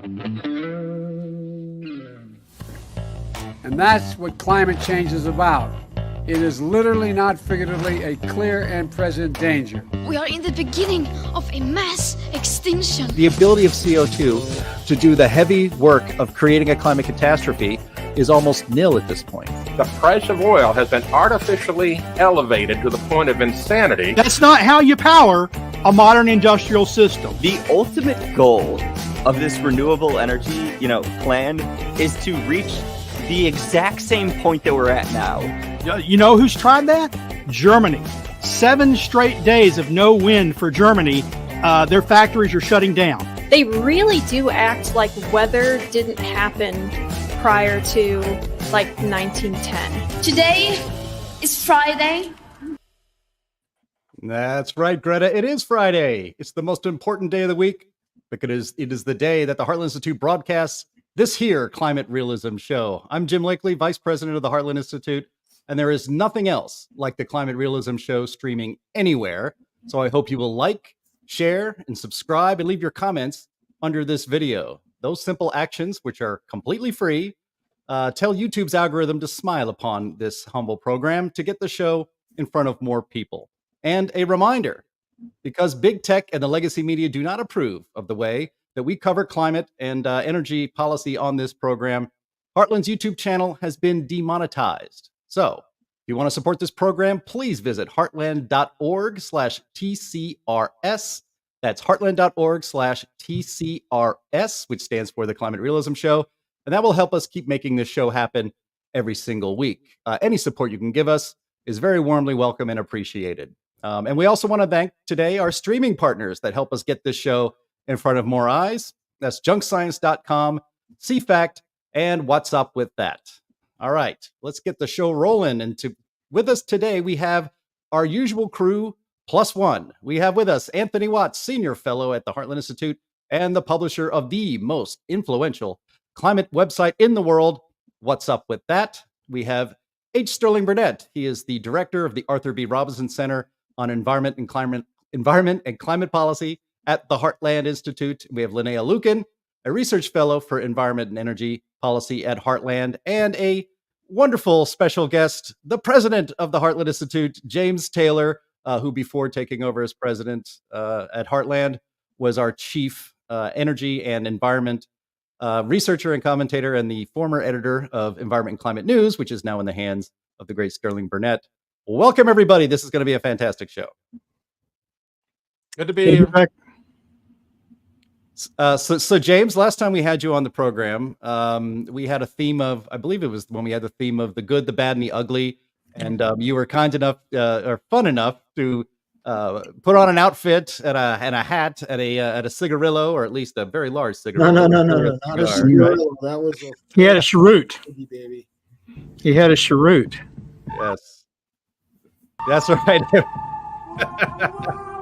And that's what climate change is about. It is literally, not figuratively, a clear and present danger. We are in the beginning of a mass extinction. The ability of CO2 to do the heavy work of creating a climate catastrophe is almost nil at this point. The price of oil has been artificially elevated to the point of insanity. That's not how you power a modern industrial system. The ultimate goal of this renewable energy, plan is to reach the exact same point that we're at now. You know who's tried that? Germany. 7 straight days of no wind for Germany. Their factories are shutting down. They really do act like weather didn't happen prior to 1910. Today is Friday. That's right, Greta. It is Friday. It's the most important day of the week because it is the day that the Heartland Institute broadcasts this here Climate Realism Show. I'm Jim Lakely, Vice President of the Heartland Institute, and there is nothing else like the Climate Realism Show streaming anywhere. So I hope you will like, share, and subscribe and leave your comments under this video. Those simple actions, which are completely free, tell YouTube's algorithm to smile upon this humble program to get the show in front of more people. And a reminder, because big tech and the legacy media do not approve of the way that we cover climate and energy policy on this program, Heartland's YouTube channel has been demonetized. So if you want to support this program, please visit heartland.org/TCRS. That's heartland.org/TCRS, which stands for the Climate Realism Show. And that will help us keep making this show happen every single week. Any support you can give us is very warmly welcome and appreciated. And we also want to thank today our streaming partners that help us get this show in front of more eyes. That's junkscience.com, CFACT, and What's Up With That. All right, let's get the show rolling. And with us today, we have our usual crew plus one. We have with us Anthony Watts, Senior Fellow at the Heartland Institute and the publisher of the most influential climate website in the world, What's Up With That. We have H. Sterling Burnett. He is the director of the Arthur B. Robinson Center on Environment and Climate Policy at the Heartland Institute. We have Linnea Lueken, a research fellow for environment and energy policy at Heartland, and a wonderful special guest, the president of the Heartland Institute, James Taylor, who before taking over as president at Heartland was our chief energy and environment researcher and commentator, and the former editor of Environment and Climate News, which is now in the hands of the great Sterling Burnett. Welcome, everybody. This is going to be a fantastic show. Good to be here. So James, last time we had you on the program, we had a theme of, I believe it was when we had the theme of the good, the bad, and the ugly. And you were kind enough or fun enough to put on an outfit and a hat and a cigarillo, or at least a very large cigarillo. No, not a cigarillo. Right? That was He had a cheroot. baby. He had a cheroot. Yes, that's right.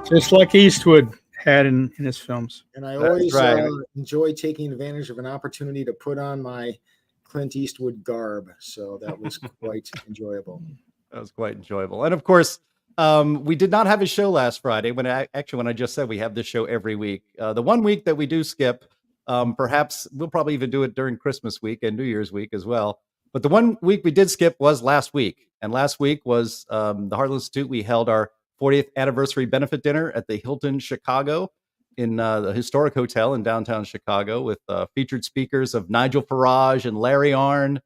Just like Eastwood had in his films. And I always right. enjoy taking advantage of an opportunity to put on my Clint Eastwood garb. So that was quite enjoyable. That was quite enjoyable. And of course, we did not have a show last Friday when I just said we have this show every week. The one week that we do skip, perhaps we'll probably even do it during Christmas week and New Year's week as well. But the one week we did skip was last week. And last week was the Heartland Institute. We held our 40th anniversary benefit dinner at the Hilton Chicago in the historic hotel in downtown Chicago with featured speakers of Nigel Farage and Larry Arnn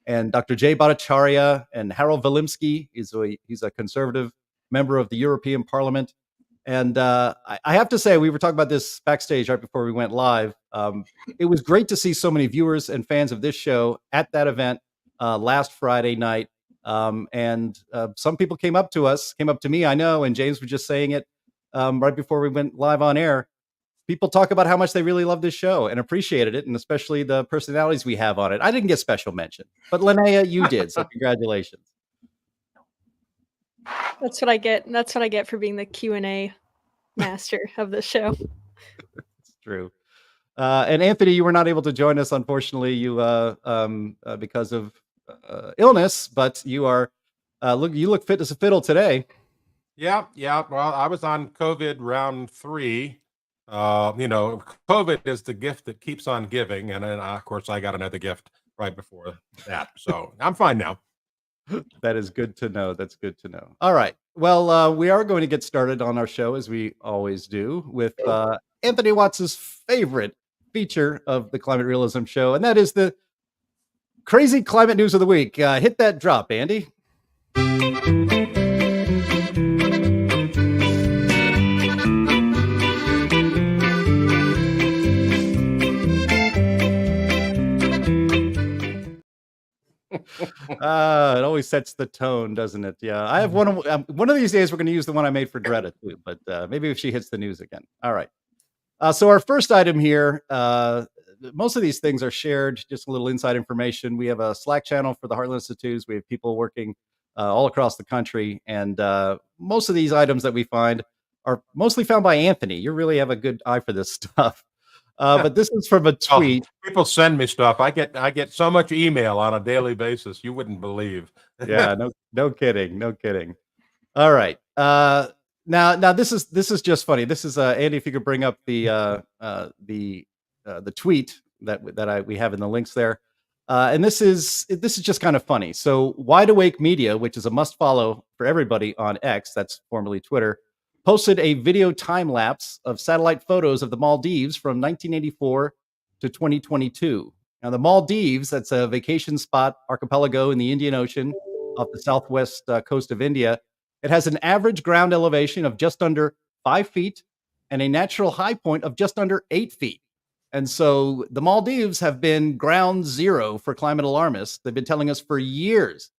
and Dr. Jay Bhattacharya and Harold Vilimsky. He's a conservative member of the European Parliament. And I have to say, we were talking about this backstage right before we went live. It was great to see so many viewers and fans of this show at that event last Friday night. And some people came up to me, I know, and James was just saying it right before we went live on air. People talk about how much they really love this show and appreciated it, and especially the personalities we have on it. I didn't get special mention, but Linnea, you did, so congratulations. That's what I get. That's what I get for being the Q&A master of the show. It's true. And Anthony, you were not able to join us, unfortunately, because of illness, but you are you look fit as a fiddle today. Yeah. Well, I was on COVID round 3 COVID is the gift that keeps on giving. And then, of course, I got another gift right before that. So I'm fine now. That is good to know. That's good to know. All right. Well, we are going to get started on our show, as we always do, with Anthony Watts's favorite feature of the Climate Realism Show, and that is the crazy climate news of the week. Hit that drop, Andy. It always sets the tone, doesn't it? Yeah, I have one of these days. We're going to use the one I made for Greta too, but maybe if she hits the news again. All right. So our first item here. Most of these things are shared. Just a little inside information. We have a Slack channel for the Heartland Institutes. We have people working all across the country, and most of these items that we find are mostly found by Anthony. You really have a good eye for this stuff. But this is from a tweet. People send me stuff. I get so much email on a daily basis. You wouldn't believe. Yeah, no kidding. All right. Now this is just funny. This is Andy. If you could bring up the tweet that we have in the links there, and this is just kind of funny. So Wide Awake Media, which is a must follow for everybody on X, that's formerly Twitter, posted a video time lapse of satellite photos of the Maldives from 1984 to 2022. Now, the Maldives, that's a vacation spot archipelago in the Indian Ocean off the southwest coast of India. It has an average ground elevation of just under 5 feet and a natural high point of just under 8 feet. And so the Maldives have been ground zero for climate alarmists. They've been telling us for years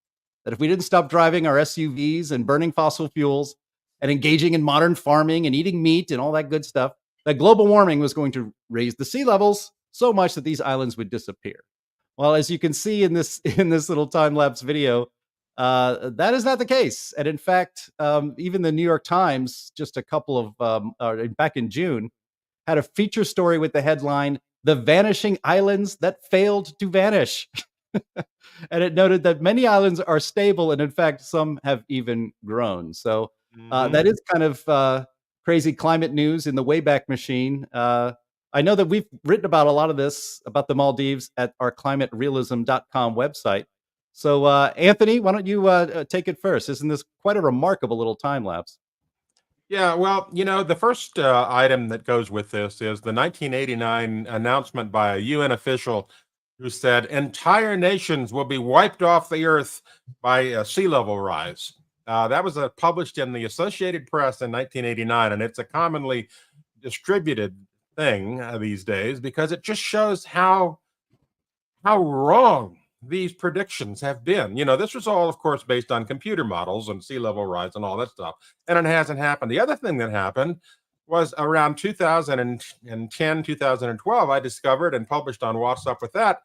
that if we didn't stop driving our SUVs and burning fossil fuels and engaging in modern farming and eating meat and all that good stuff, that global warming was going to raise the sea levels so much that these islands would disappear. Well, as you can see in this little time-lapse video, that is not the case. And in fact, even the New York Times, just a couple of back in June, had a feature story with the headline, "The Vanishing Islands That Failed to Vanish." And it noted that many islands are stable, and in fact, some have even grown. So that is kind of crazy climate news in the Wayback Machine. I know that we've written about a lot of this, about the Maldives, at our climaterealism.com website. So, Anthony, why don't you take it first? Isn't this quite a remarkable little time lapse? Yeah, well, the first item that goes with this is the 1989 announcement by a UN official who said entire nations will be wiped off the earth by sea level rise. That was published in the Associated Press in 1989, and it's a commonly distributed thing these days because it just shows how wrong these predictions have been. This was all, of course, based on computer models and sea level rise and all that stuff, and it hasn't happened. The other thing that happened was around 2010, 2012, I discovered and published on What's Up With That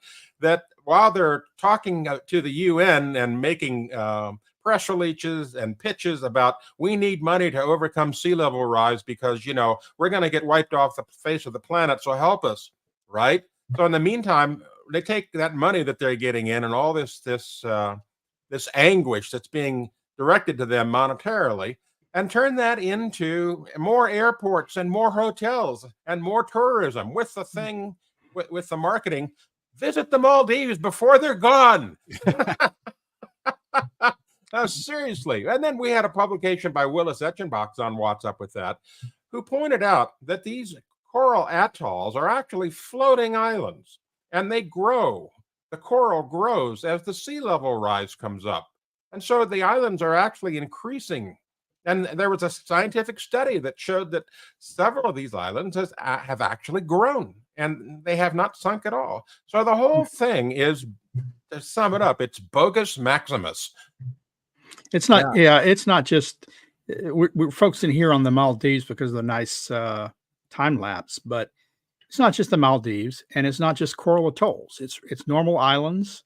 while they're talking to the UN and making press releases and pitches about we need money to overcome sea level rise because, we're going to get wiped off the face of the planet, so help us, right? So in the meantime, they take that money that they're getting in and all this anguish that's being directed to them monetarily and turn that into more airports and more hotels and more tourism with the thing, with the marketing. Visit the Maldives before they're gone. No, seriously. And then we had a publication by Willis Etchenbach on What's Up With That, who pointed out that these coral atolls are actually floating islands. And they grow. The coral grows as the sea level rise comes up. And so the islands are actually increasing. And there was a scientific study that showed that several of these islands have actually grown and they have not sunk at all. So the whole thing is, to sum it up, it's bogus Maximus. It's not, it's not just, we're focusing here on the Maldives because of the nice time lapse, but it's not just the Maldives, and it's not just coral atolls. It's normal islands.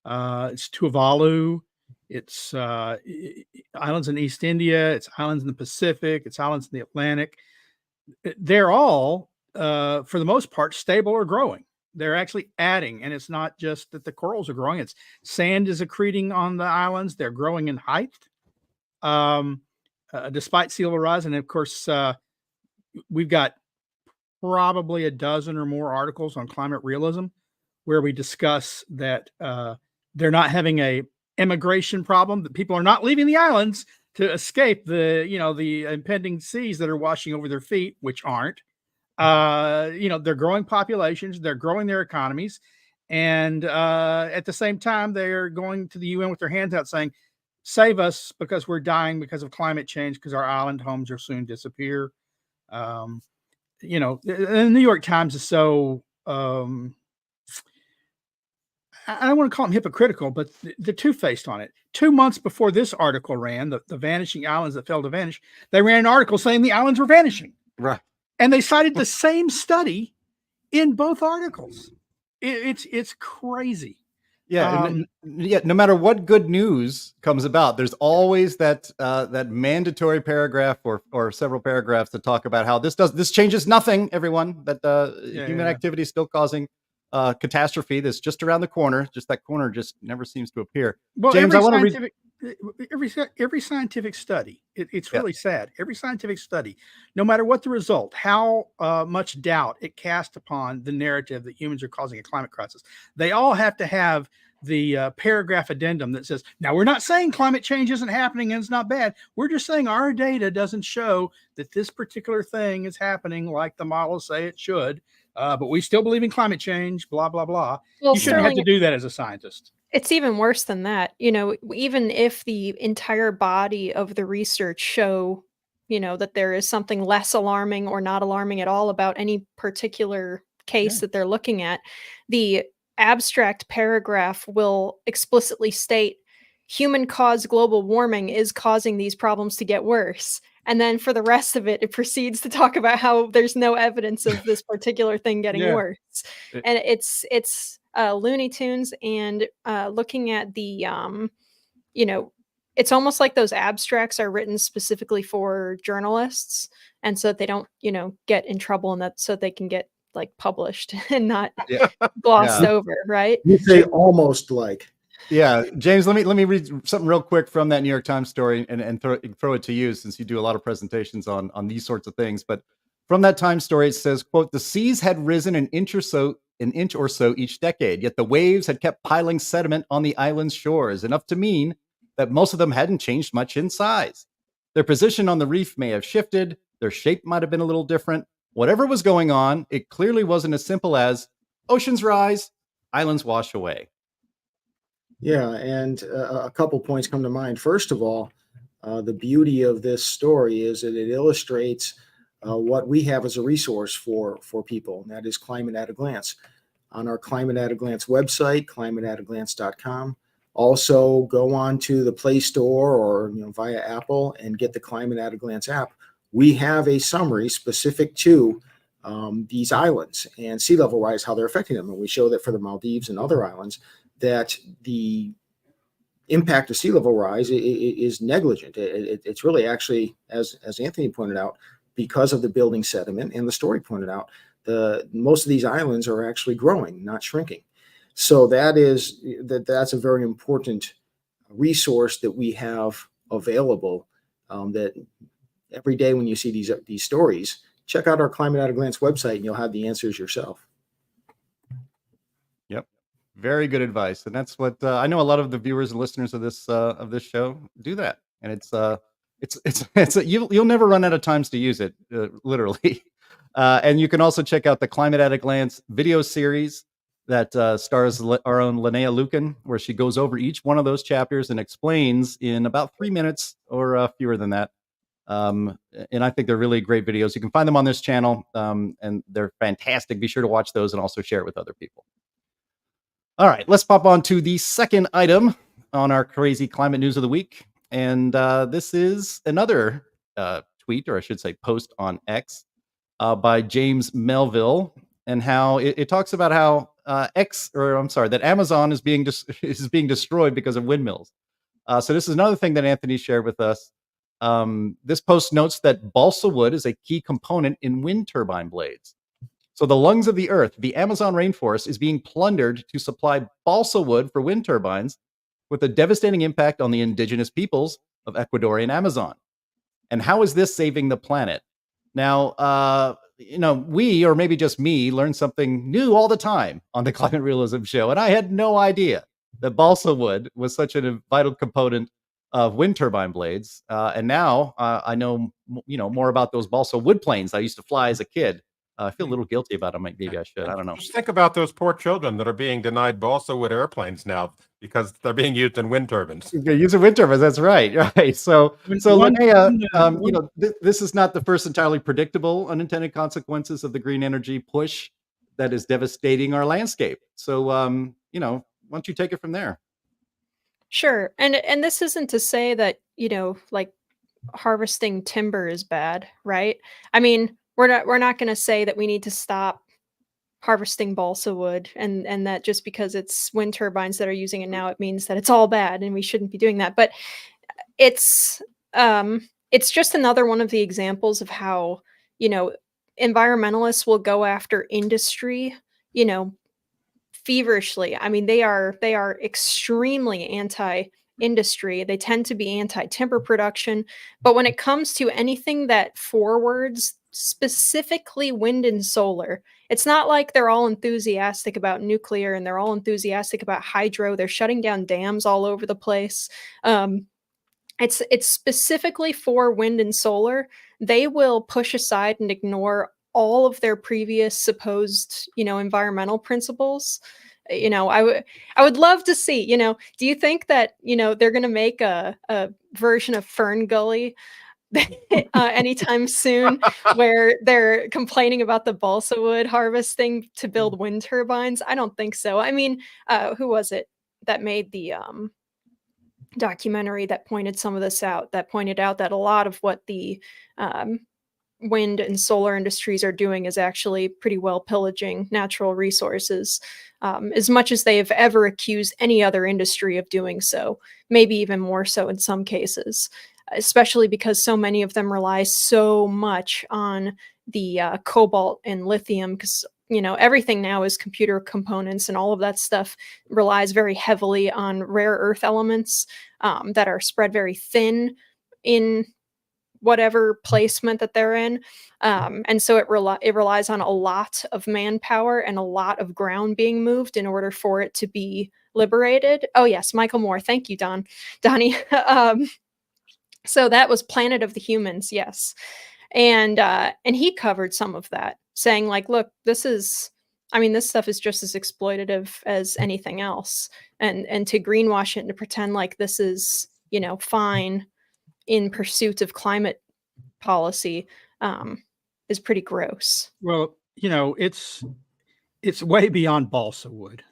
It's Tuvalu. It's islands in East India. It's islands in the Pacific. It's islands in the Atlantic. They're all, for the most part, stable or growing. They're actually adding, and it's not just that the corals are growing. It's sand is accreting on the islands. They're growing in height, despite sea level rise. And of course, we've got probably a dozen or more articles on climate realism where we discuss that they're not having a immigration problem, that people are not leaving the islands to escape the impending seas that are washing over their feet, which aren't. They're growing populations, they're growing their economies, and at the same time, they're going to the UN with their hands out saying, save us because we're dying because of climate change, because our island homes will soon disappear. The New York Times is so, I don't want to call them hypocritical, but they're two-faced on it. 2 months before this article ran, the vanishing islands that failed to vanish, they ran an article saying the islands were vanishing. Right. And they cited the same study in both articles. It's crazy. Yeah, no matter what good news comes about, there's always that mandatory paragraph or several paragraphs that talk about how this changes nothing, everyone, that human activity is still causing catastrophe that's just around the corner. Just that corner just never seems to appear. Well, James, I want to read every scientific study. It's really sad. Every scientific study, no matter what the result, how much doubt it casts upon the narrative that humans are causing a climate crisis, they all have to have the paragraph addendum that says, now we're not saying climate change isn't happening and it's not bad. We're just saying our data doesn't show that this particular thing is happening like the models say it should. But we still believe in climate change, blah, blah, blah. Well, you shouldn't have to do that as a scientist. It's even worse than that. Even if the entire body of the research show, that there is something less alarming or not alarming at all about any particular case that they're looking at, the abstract paragraph will explicitly state human-caused global warming is causing these problems to get worse. And then for the rest of it, it proceeds to talk about how there's no evidence of this particular thing getting worse. And it's Looney Tunes. And looking at the, it's almost like those abstracts are written specifically for journalists. And so that they don't, get in trouble, and that so they can get published and not glossed over, right? You say almost like. Yeah, James, let me read something real quick from that New York Times story and throw it to you, since you do a lot of presentations on these sorts of things. But from that Times story, it says, quote, the seas had risen an inch or so each decade, yet the waves had kept piling sediment on the island's shores, enough to mean that most of them hadn't changed much in size. Their position on the reef may have shifted, their shape might have been a little different. Whatever was going on, it clearly wasn't as simple as oceans rise, islands wash away. Yeah, and a couple points come to mind. First of all, the beauty of this story is that it illustrates what we have as a resource for people, and that is Climate at a Glance. On our Climate at a Glance website, climateataglance.com. Also, go on to the Play Store or via Apple and get the Climate at a Glance app. We have a summary specific to these islands and sea level rise, how they're affecting them. And we show that for the Maldives and other islands, that the impact of sea level rise is negligent. It's really actually, as Anthony pointed out, because of the building sediment, and the story pointed out, most of these islands are actually growing, not shrinking. So that's a very important resource that we have available. That every day when you see these stories, check out our Climate at a Glance website, and you'll have the answers yourself. Yep, very good advice, and that's what I know. A lot of the viewers and listeners of this show do that, and you'll never run out of times to use it, literally. And you can also check out the Climate at a Glance video series that stars our own Linnea Lueken, where she goes over each one of those chapters and explains in about 3 minutes or fewer than that. And I think they're really great videos. You can find them on this channel, and they're fantastic. Be sure to watch those and also share it with other people. All right, let's pop on to the second item on our crazy climate news of the week. And this is another tweet, or I should say post on X by James Melville, and how it talks about how that Amazon is being destroyed because of windmills. So this is another thing that Anthony shared with us. This post notes that balsa wood is a key component in wind turbine blades. So the lungs of the earth, the Amazon rainforest, is being plundered to supply balsa wood for wind turbines, with a devastating impact on the indigenous peoples of Ecuadorian Amazon. And how is this saving the planet? Now, we, or maybe just me, learn something new all the time on the Climate Realism Show. And I had no idea that balsa wood was such a vital component of wind turbine blades. And now I know, more about those balsa wood planes I used to fly as a kid. I feel a little guilty about them. Maybe I should. I don't know. Just think about those poor children that are being denied balsa wood airplanes now because they're being used in wind turbines. They're using wind turbines. That's right. Right. So Linnea, this is not the first entirely predictable unintended consequences of the green energy push that is devastating our landscape. So, why don't you take it from there? Sure. And this isn't to say that, like harvesting timber is bad, right? I mean, we're not going to say that we need to stop harvesting balsa wood and that just because it's wind turbines that are using it now, it means that it's all bad and we shouldn't be doing that. But it's just another one of the examples of how, environmentalists will go after industry, feverishly. I mean, they are extremely anti-industry. They tend to be anti-timber production. But when it comes to anything that forwards specifically wind and solar, it's not like they're all enthusiastic about nuclear and they're all enthusiastic about hydro. They're shutting down dams all over the place. It's specifically for wind and solar. They will push aside and ignore all of their previous supposed, environmental principles. I would love to see, do you think that, they're going to make a version of Fern Gully anytime soon where they're complaining about the balsa wood harvesting to build wind turbines? I don't think so. I mean, who was it that made the documentary that pointed some of this out, that pointed out that a lot of what the wind and solar industries are doing is actually pretty well pillaging natural resources, as much as they have ever accused any other industry of doing so, maybe even more so in some cases, especially because so many of them rely so much on the cobalt and lithium, because everything now is computer components and all of that stuff relies very heavily on rare earth elements that are spread very thin in whatever placement that they're in. And so it relies on a lot of manpower and a lot of ground being moved in order for it to be liberated. Oh yes, Michael Moore. Thank you, Donnie. So that was Planet of the Humans. Yes. And he covered some of that, saying like, look, this stuff is just as exploitative as anything else. And to greenwash it and to pretend like this is, fine in pursuit of climate policy is pretty gross. Well, it's way beyond balsa wood.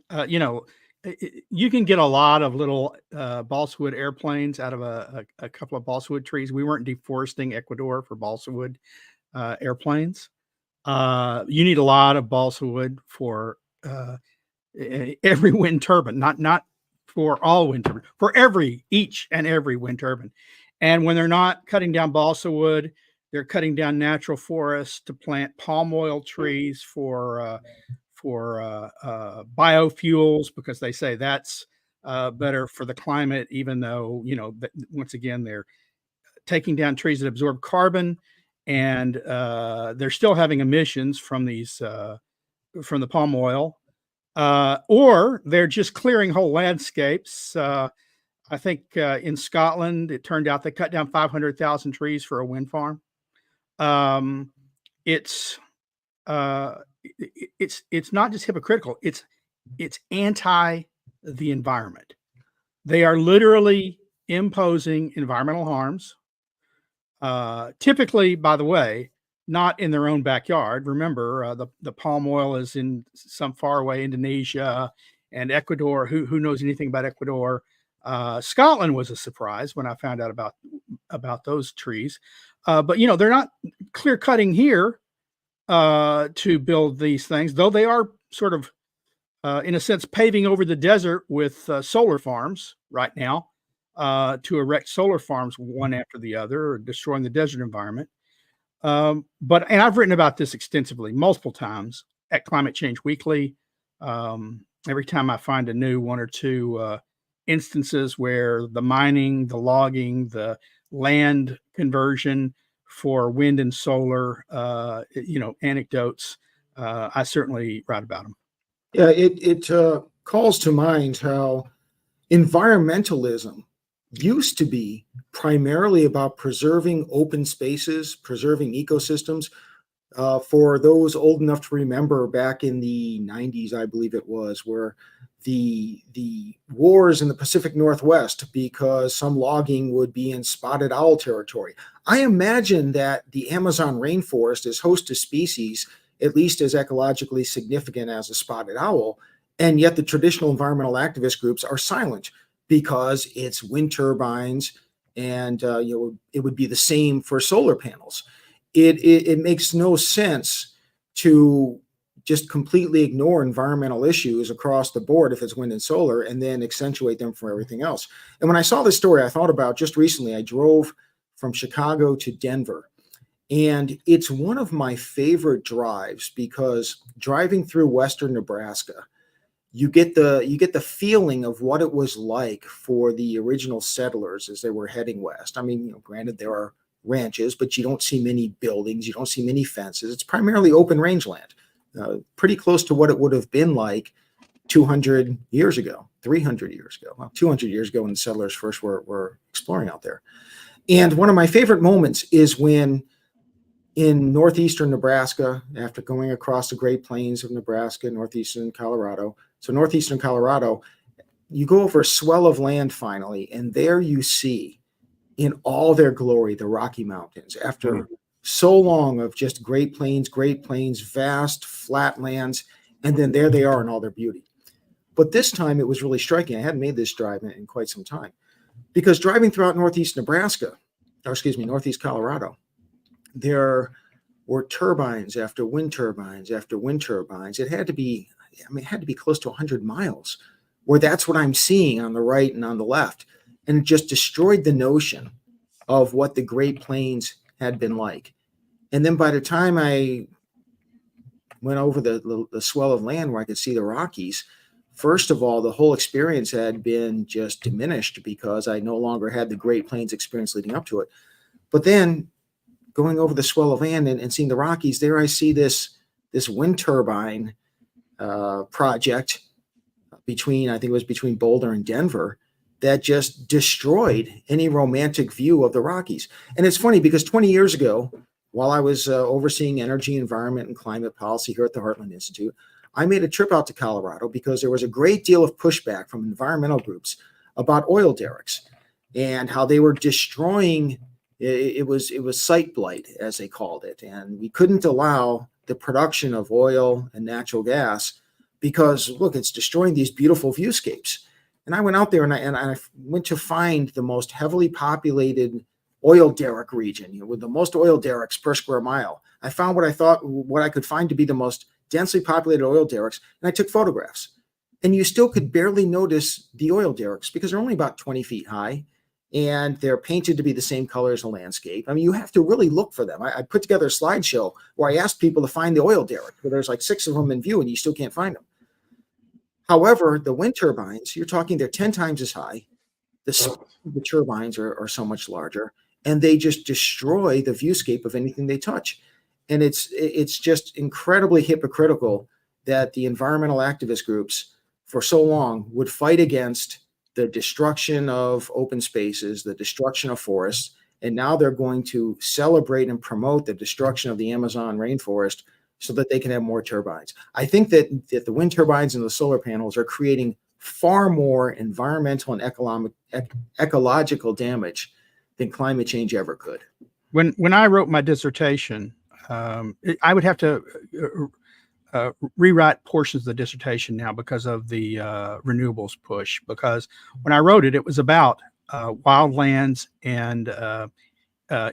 You can get a lot of little balsa wood airplanes out of a couple of balsa wood trees. We weren't deforesting Ecuador for balsa wood airplanes. You need a lot of balsa wood for every wind turbine, not for all wind turbines, for each and every wind turbine. And when they're not cutting down balsa wood, they're cutting down natural forests to plant palm oil trees for biofuels, because they say that's better for the climate, even though, once again, they're taking down trees that absorb carbon, and they're still having emissions from from the palm oil, or they're just clearing whole landscapes. I think in Scotland, it turned out they cut down 500,000 trees for a wind farm. It's not just hypocritical. It's anti the environment. They are literally imposing environmental harms. Typically, by the way, not in their own backyard. Remember, the palm oil is in some faraway Indonesia and Ecuador. Who knows anything about Ecuador? Scotland was a surprise when I found out about those trees. But they're not clear cutting here to build these things, though they are sort of, in a sense, paving over the desert with solar farms right now to erect solar farms one after the other, or destroying the desert environment. And I've written about this extensively, multiple times at Climate Change Weekly. Every time I find a new one or two instances where the mining, the logging, the land conversion for wind and solar, anecdotes, I certainly write about them. Yeah, it calls to mind how environmentalism used to be primarily about preserving open spaces, preserving ecosystems. For those old enough to remember, back in the 90s, I believe it was, where the wars in the Pacific Northwest because some logging would be in spotted owl territory. I imagine that the Amazon rainforest is host to species at least as ecologically significant as a spotted owl, and yet the traditional environmental activist groups are silent because it's wind turbines, and it would be the same for solar panels. It makes no sense to just completely ignore environmental issues across the board if it's wind and solar, and then accentuate them for everything else. And when I saw this story, I thought about just recently, I drove from Chicago to Denver, and it's one of my favorite drives because driving through western Nebraska, you get the feeling of what it was like for the original settlers as they were heading west. I mean, granted, there are ranches, but you don't see many buildings, you don't see many fences. It's primarily open rangeland, pretty close to what it would have been like 200 years ago, 300 years ago, well, 200 years ago when the settlers first were exploring out there. And one of my favorite moments is when in northeastern Nebraska, after going across the Great Plains of Nebraska, northeastern Colorado, you go over a swell of land finally, and there you see in all their glory the Rocky Mountains. After so long of just Great Plains, vast flat lands, and then there they are in all their beauty. But this time it was really striking. I hadn't made this drive in quite some time, because driving throughout northeast Colorado, there were turbines after wind turbines after wind turbines. It had to be close to 100 miles where that's what I'm seeing on the right and on the left. And it just destroyed the notion of what the Great Plains had been like. And then by the time I went over the swell of land where I could see the Rockies, first of all, the whole experience had been just diminished because I no longer had the Great Plains experience leading up to it. But then going over the swell of land and seeing the Rockies, there I see this wind turbine project between Boulder and Denver that just destroyed any romantic view of the Rockies. And it's funny because 20 years ago, while I was overseeing energy, environment, and climate policy here at the Heartland Institute, I made a trip out to Colorado because there was a great deal of pushback from environmental groups about oil derricks and how they were destroying. It was site blight, as they called it, and we couldn't allow the production of oil and natural gas because, look, it's destroying these beautiful viewscapes. And I went out there and I went to find the most heavily populated oil derrick region, with the most oil derricks per square mile. I found what I could find to be the most densely populated oil derricks, and I took photographs. And you still could barely notice the oil derricks because they're only about 20 feet high, and they're painted to be the same color as the landscape. I mean, you have to really look for them. I put together a slideshow where I asked people to find the oil derrick, where there's like 6 of them in view, and you still can't find them. However, the wind turbines, you're talking they're 10 times as high. The turbines are so much larger, and they just destroy the viewscape of anything they touch. And it's just incredibly hypocritical that the environmental activist groups for so long would fight against the destruction of open spaces, the destruction of forests, and now they're going to celebrate and promote the destruction of the Amazon rainforest so that they can have more turbines. I think that the wind turbines and the solar panels are creating far more environmental and ecological damage than climate change ever could. When I wrote my dissertation, I would have to rewrite portions of the dissertation now because of the renewables push. Because when I wrote it, it was about wildlands and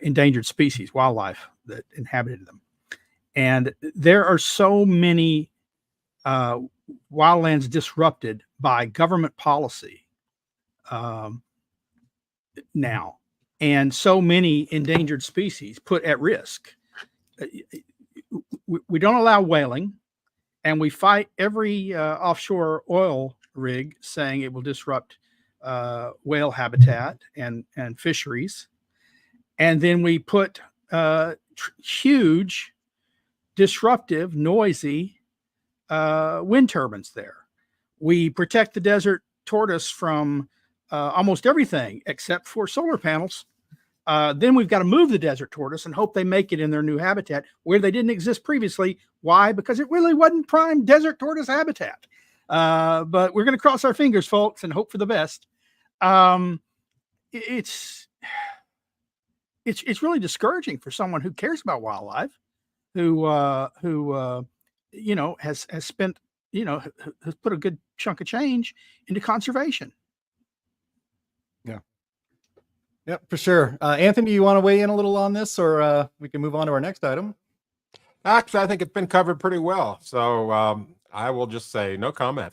endangered species, wildlife that inhabited them. And there are so many wildlands disrupted by government policy now, and so many endangered species put at risk. We don't allow whaling, and we fight every offshore oil rig saying it will disrupt whale habitat and fisheries. And then we put huge, disruptive, noisy wind turbines there. We protect the desert tortoise from almost everything except for solar panels. Then we've got to move the desert tortoise and hope they make it in their new habitat where they didn't exist previously. Why? Because it really wasn't prime desert tortoise habitat. But we're going to cross our fingers, folks, and hope for the best. It's really discouraging for someone who cares about wildlife, who has spent, has put a good chunk of change into conservation. Yeah, for sure. Anthony, you want to weigh in a little on this, or we can move on to our next item? Actually, I think it's been covered pretty well. So I will just say no comment.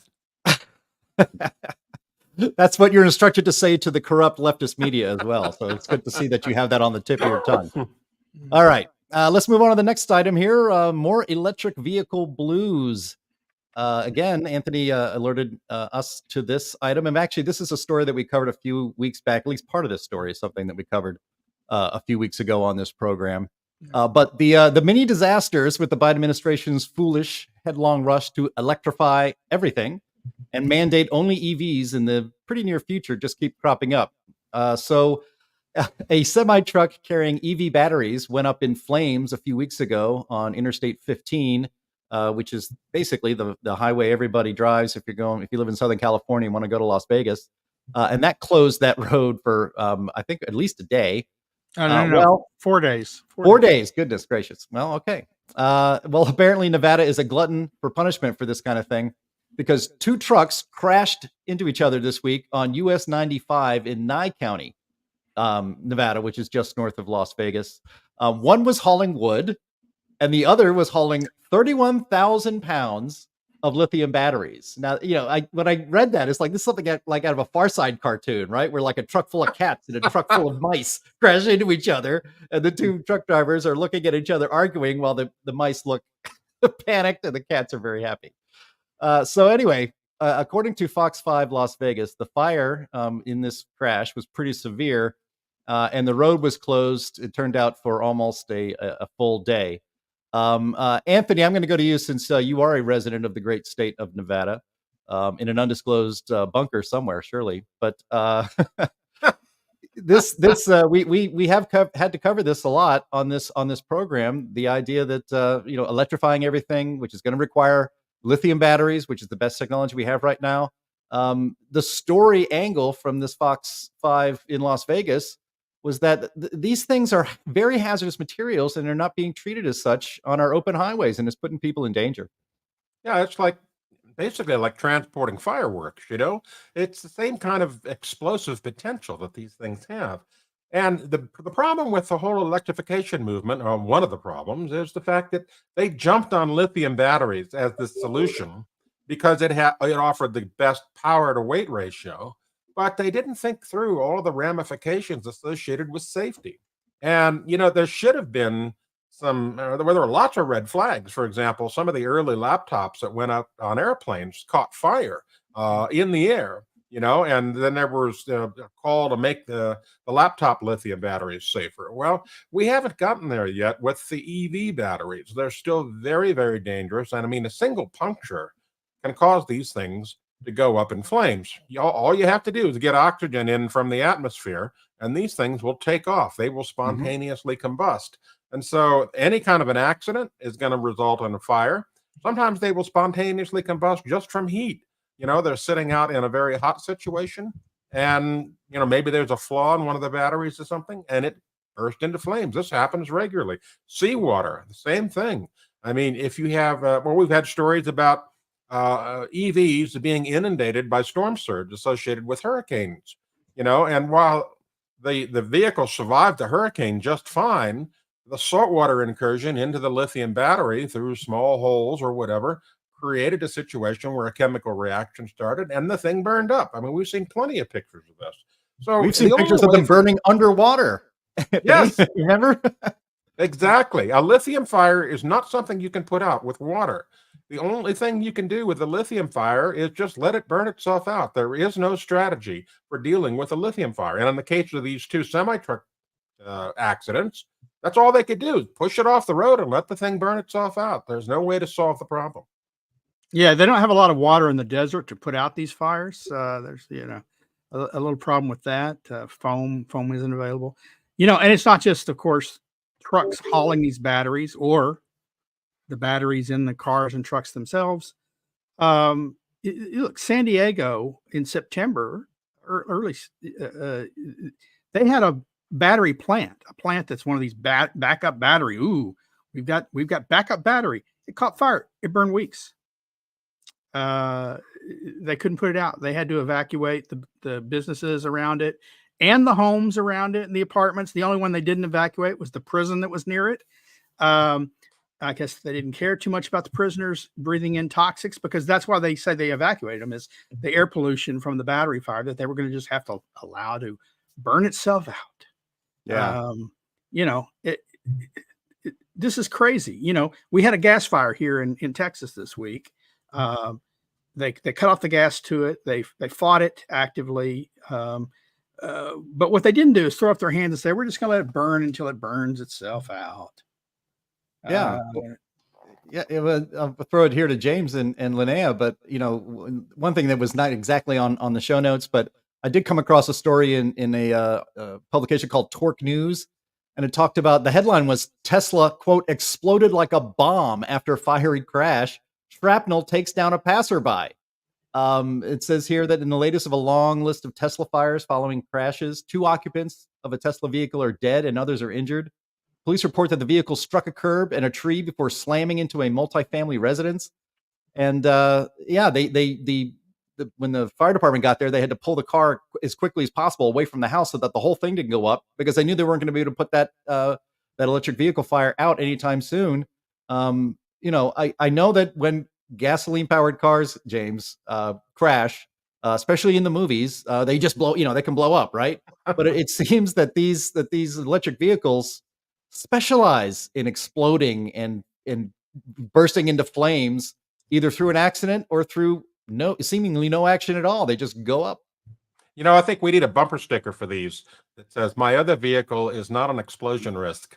That's what you're instructed to say to the corrupt leftist media as well. So it's good to see that you have that on the tip of your tongue. All right, let's move on to the next item here. More electric vehicle blues. Again, Anthony alerted us to this item. And actually, this is a story that we covered a few weeks back. At least part of this story is something that we covered a few weeks ago on this program. But the mini disasters with the Biden administration's foolish, headlong rush to electrify everything and mandate only EVs in the pretty near future just keep cropping up. So a semi-truck carrying EV batteries went up in flames a few weeks ago on Interstate 15, which is basically the highway everybody drives if you live in Southern California and want to go to Las Vegas. And that closed that road for, I think, at least a day. Well, 4 days. 4 days. Goodness gracious. Well, okay. Well, apparently Nevada is a glutton for punishment for this kind of thing, because 2 trucks crashed into each other this week on US 95 in Nye County, Nevada, which is just north of Las Vegas. One was hauling wood, and the other was hauling 31,000 pounds of lithium batteries. Now, when I read that, it's like this is something like out of a Far Side cartoon, right? Where like a truck full of cats and a truck full of mice crash into each other, and the 2 truck drivers are looking at each other arguing while the mice look panicked and the cats are very happy. So anyway, according to Fox 5 Las Vegas, the fire in this crash was pretty severe, and the road was closed, it turned out, for almost a full day. Anthony, I'm going to go to you since you are a resident of the great state of Nevada, in an undisclosed bunker somewhere, surely. But we have had to cover this a lot on this program. The idea that electrifying everything, which is going to require lithium batteries, which is the best technology we have right now. The story angle from this Fox 5 in Las Vegas was that these things are very hazardous materials and they're not being treated as such on our open highways, and it's putting people in danger. Yeah, it's basically like transporting fireworks, It's the same kind of explosive potential that these things have. And the problem with the whole electrification movement, or one of the problems, is the fact that they jumped on lithium batteries as the solution because it offered the best power to weight ratio, but they didn't think through all of the ramifications associated with safety. And, there should have been there were lots of red flags. For example, some of the early laptops that went up on airplanes caught fire in the air, and then there was a call to make the laptop lithium batteries safer. Well, we haven't gotten there yet with the EV batteries. They're still very, very dangerous. And I mean, a single puncture can cause these things to go up in flames. All you have to do is get oxygen in from the atmosphere, and these things will take off. They will spontaneously combust. And so any kind of an accident is going to result in a fire. Sometimes they will spontaneously combust just from heat. They're sitting out in a very hot situation, and, maybe there's a flaw in one of the batteries or something, and it burst into flames. This happens regularly. Seawater, the same thing. I mean, if you have, we've had stories about EVs being inundated by storm surge associated with hurricanes, and while the vehicle survived the hurricane just fine, the saltwater incursion into the lithium battery through small holes or whatever created a situation where a chemical reaction started and the thing burned up. I mean, we've seen plenty of pictures of this. So we've seen pictures of them burning underwater. Yes. Remember? Exactly. A lithium fire is not something you can put out with water. The only thing you can do with a lithium fire is just let it burn itself out. There is no strategy for dealing with a lithium fire. And in the case of these 2 semi-truck accidents, That's all they could do, is push it off the road and let the thing burn itself out. There's no way to solve the problem. Yeah, they don't have a lot of water in the desert to put out these fires. There's, a little problem with that. Foam isn't available. And it's not just, of course, trucks hauling these batteries or the batteries in the cars and trucks themselves. Look, San Diego in September, or early, they had a battery plant, that's one of these backup battery. Ooh, we've got backup battery. It caught fire. It burned weeks. They couldn't put it out. They had to evacuate the businesses around it and the homes around it and the apartments. The only one they didn't evacuate was the prison that was near it. I guess they didn't care too much about the prisoners breathing in toxics, because that's why they said they evacuated them, is the air pollution from the battery fire that they were going to just have to allow to burn itself out. Yeah. This is crazy. We had a gas fire here in Texas this week. They cut off the gas to it. They fought it actively. But what they didn't do is throw up their hands and say, we're just going to let it burn until it burns itself out. Yeah. I'll throw it here to James and Linnea, but one thing that was not exactly on the show notes, but I did come across a story in a publication called Torque News, and it talked about, the headline was, Tesla, quote, exploded like a bomb after fiery crash. Shrapnel takes down a passerby. It says here that in the latest of a long list of Tesla fires following crashes, 2 occupants of a Tesla vehicle are dead and others are injured. Police report that the vehicle struck a curb and a tree before slamming into a multifamily residence. And when the fire department got there, they had to pull the car as quickly as possible away from the house so that the whole thing didn't go up, because they knew they weren't going to be able to put that electric vehicle fire out anytime soon. I know that when gasoline powered cars, James, crash, especially in the movies, they just blow, they can blow up, right? But it seems that these electric vehicles specialize in exploding and bursting into flames, either through an accident or through seemingly no action at all. They just go up. I think we need a bumper sticker for these that says, my other vehicle is not an explosion risk.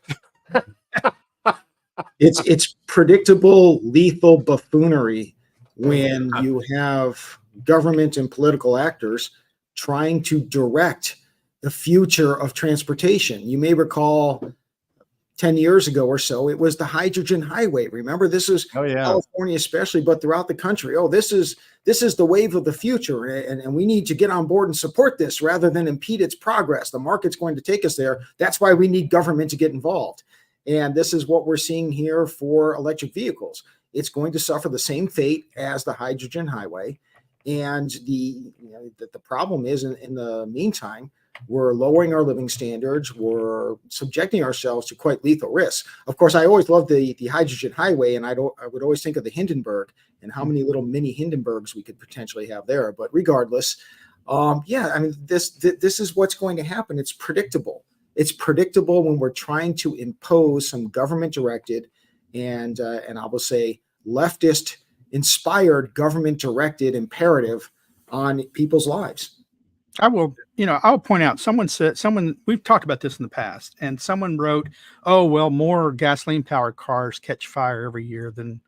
It's predictable, lethal buffoonery when you have government and political actors trying to direct the future of transportation. You may recall 10 years ago or so, it was the hydrogen highway. Remember, this is California especially, but throughout the country. Oh, this is the wave of the future, and we need to get on board and support this rather than impede its progress. The market's going to take us there. That's why we need government to get involved. And this is what we're seeing here for electric vehicles. It's going to suffer the same fate as the hydrogen highway. And the problem is, in the meantime, we're lowering our living standards. We're subjecting ourselves to quite lethal risks. Of course, I always loved the hydrogen highway, and I would always think of the Hindenburg and how many little mini Hindenburgs we could potentially have there. But regardless, this is what's going to happen. It's predictable. It's predictable when we're trying to impose some government-directed and I will say leftist-inspired government-directed imperative on people's lives. I'll point out, we've talked about this in the past, and someone wrote, oh, well, more gasoline powered cars catch fire every year than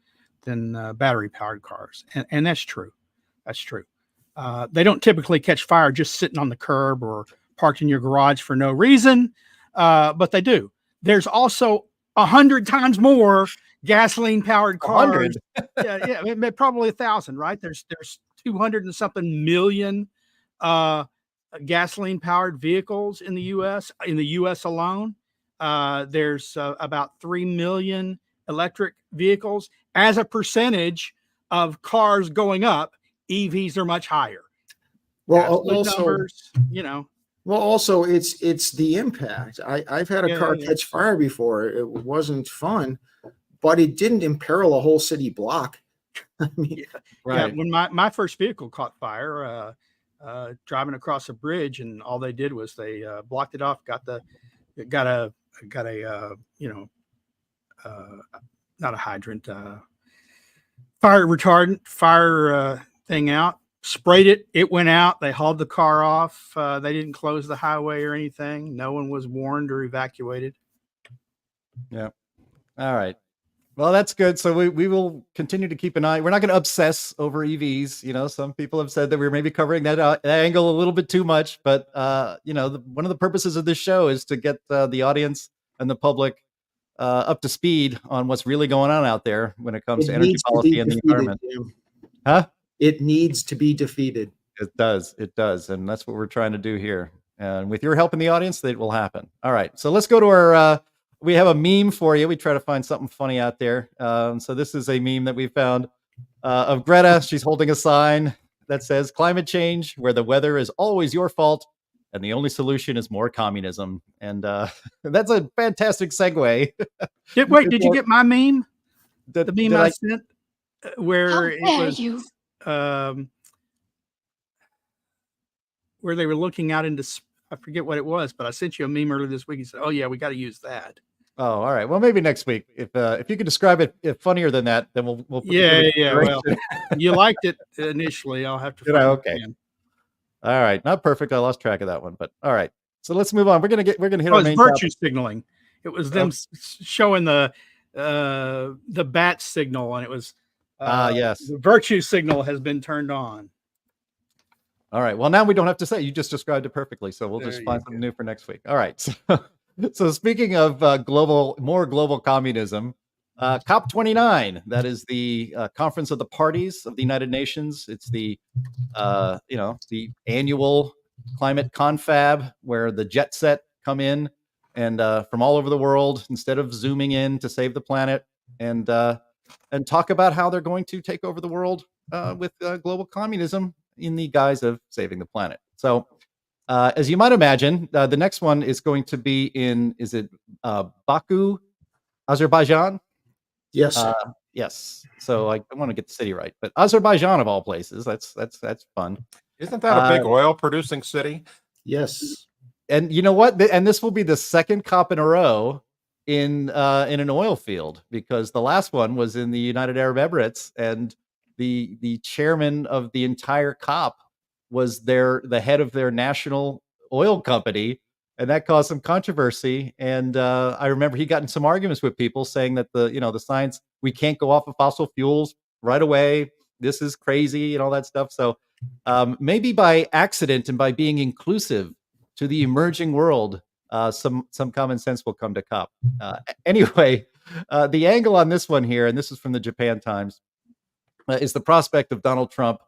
battery powered cars. And that's true. That's true. They don't typically catch fire just sitting on the curb or parked in your garage for no reason. But they do. There's also 100 times more gasoline powered cars. Probably 1,000, right? There's 200 and something million, gasoline powered vehicles in the US alone. There's about 3 million electric vehicles. As a percentage of cars going up, EVs are much higher. Well, also, numbers, Well, also it's the impact. I've had a car catch fire before. It wasn't fun, but it didn't imperil a whole city block. I mean, right. When my first vehicle caught fire, driving across a bridge, and all they did was they blocked it off, got a not a hydrant, fire retardant, thing out, sprayed it. It went out. They hauled the car off. They didn't close the highway or anything. No one was warned or evacuated. Yeah. All right. Well, that's good. So we will continue to keep an eye. We're not going to obsess over EVs. Some people have said that we're maybe covering that angle a little bit too much. But one of the purposes of this show is to get the audience and the public up to speed on what's really going on out there when it comes to energy policy and the environment. Jim. Huh? It needs to be defeated. It does. It does. And that's what we're trying to do here. And with your help in the audience, that will happen. All right. So let's go to our, we have a meme for you. We try to find something funny out there. So this is a meme that we found of Greta. She's holding a sign that says climate change, where the weather is always your fault. And the only solution is more communism. And that's a fantastic segue. Wait, did you get my meme? The meme I sent where How it dare was you? Where they were looking out into, I forget what it was, but I sent you a meme earlier this week. You said, "Oh yeah, we got to use that." Oh, all right. Well, maybe next week, if you could describe it funnier than that, then we'll put yeah. Well, you liked it initially. I'll have to. Find okay. It all right. Not perfect. I lost track of that one, but all right. So let's move on. We're gonna hit our main virtue topic. Signaling. It was them showing the bat signal, and it was yes, the virtue signal has been turned on. All right. Well, now we don't have to say. You just described it perfectly, so we'll just find something new for next week. All right. So speaking of more global communism, COP29, that is the Conference of the Parties of the United Nations. It's the the annual climate confab where the jet set come in and from all over the world instead of zooming in to save the planet and talk about how they're going to take over the world with global communism in the guise of saving the planet. So as you might imagine, the next one is going to be in, is it Baku, Azerbaijan? Yes. Yes. So I want to get the city right, but Azerbaijan of all places, that's fun. Isn't that a big oil producing city? Yes. And you know what? And this will be the second COP in a row in an oil field, because the last one was in the United Arab Emirates, and the chairman of the entire COP was the head of their national oil company, and that caused some controversy. And I remember he got in some arguments with people saying that the science, we can't go off of fossil fuels right away. This is crazy and all that stuff. So maybe by accident and by being inclusive to the emerging world, some common sense will come to COP. Anyway, the angle on this one here, and this is from the Japan Times, is the prospect of Donald Trump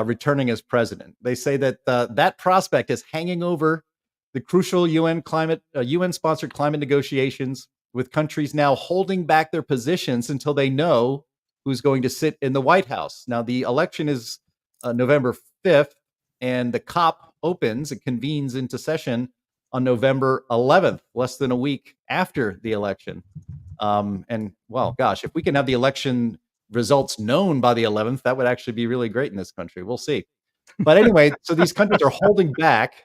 returning as president. They say that that prospect is hanging over the crucial UN-sponsored climate negotiations, with countries now holding back their positions until they know who's going to sit in the White House. Now, the election is November 5th, and the COP opens and convenes into session on November 11th, less than a week after the election. And, well, gosh, if we can have the election results known by the 11th, that would actually be really great in this country. We'll see. But anyway, so these countries are holding back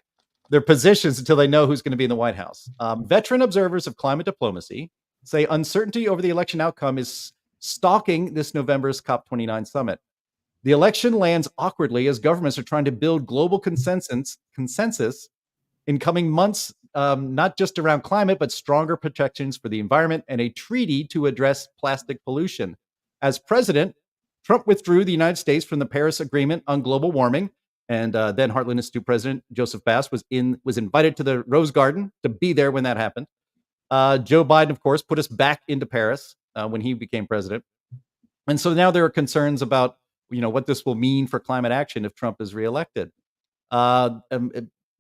their positions until they know who's going to be in the White House. Veteran observers of climate diplomacy say uncertainty over the election outcome is stalking this November's COP29 summit. The election lands awkwardly as governments are trying to build global consensus in coming months, not just around climate, but stronger protections for the environment and a treaty to address plastic pollution. As president, Trump withdrew the United States from the Paris Agreement on global warming, and then Heartland Institute president Joseph Bass was invited to the Rose Garden to be there when that happened. Joe Biden, of course, put us back into Paris when he became president, and so now there are concerns about what this will mean for climate action if Trump is reelected.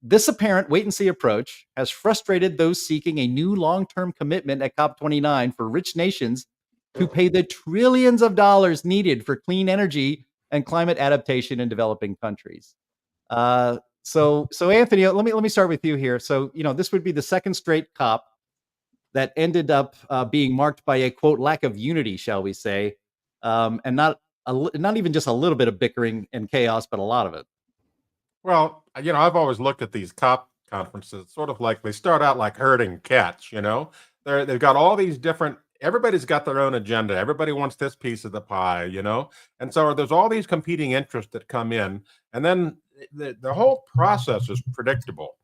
This apparent wait-and-see approach has frustrated those seeking a new long-term commitment at COP29 for rich nations to pay the trillions of dollars needed for clean energy and climate adaptation in developing countries. So Anthony, let me start with you here. So this would be the second straight COP that ended up being marked by a quote lack of unity, shall we say, and not even just a little bit of bickering and chaos, but a lot of it. Well, I've always looked at these COP conferences sort of like they start out like herding cats. They've got all these different. Everybody's got their own agenda. Everybody wants this piece of the pie, and so there's all these competing interests that come in, and then the whole process is predictable.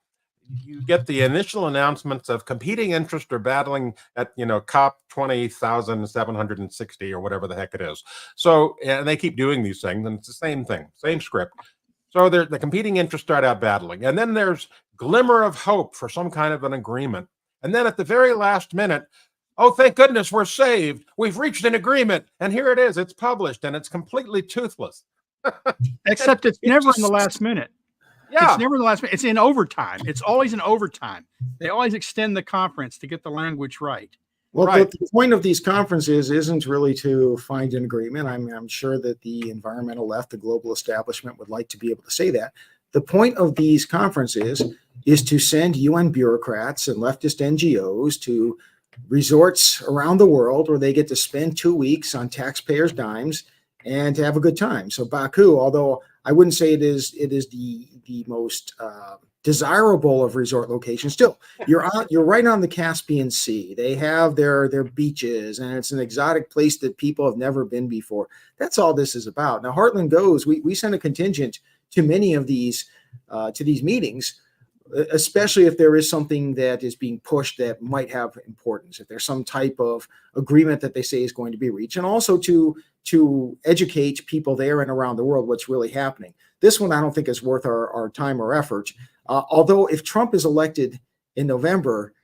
you get the initial announcements of competing interests are battling at, COP 20,760 or whatever the heck it is. So, and they keep doing these things, and it's the same thing, same script. So the competing interests start out battling, and then there's glimmer of hope for some kind of an agreement. And then at the very last minute, oh, thank goodness we're saved. We've reached an agreement, and here it is. It's published, and it's completely toothless. Except it's never in the last minute. Yeah. It's never in the last minute. It's in overtime. It's always in overtime. They always extend the conference to get the language right. Well, Right. the point of these conferences isn't really to find an agreement. I'm sure that the environmental left, the global establishment, would like to be able to say that. The point of these conferences is to send UN bureaucrats and leftist NGOs to resorts around the world where they get to spend 2 weeks on taxpayers' dimes and to have a good time. So Baku, although I wouldn't say it is the most desirable of resort locations, still you're right on the Caspian Sea. They have their beaches, and it's an exotic place that people have never been before. That's all this is about. Now, Heartland goes. We send a contingent to many of these meetings, especially if there is something that is being pushed that might have importance, if there's some type of agreement that they say is going to be reached, and also to educate people there and around the world what's really happening. This one I don't think is worth our time or effort. Although if Trump is elected in November,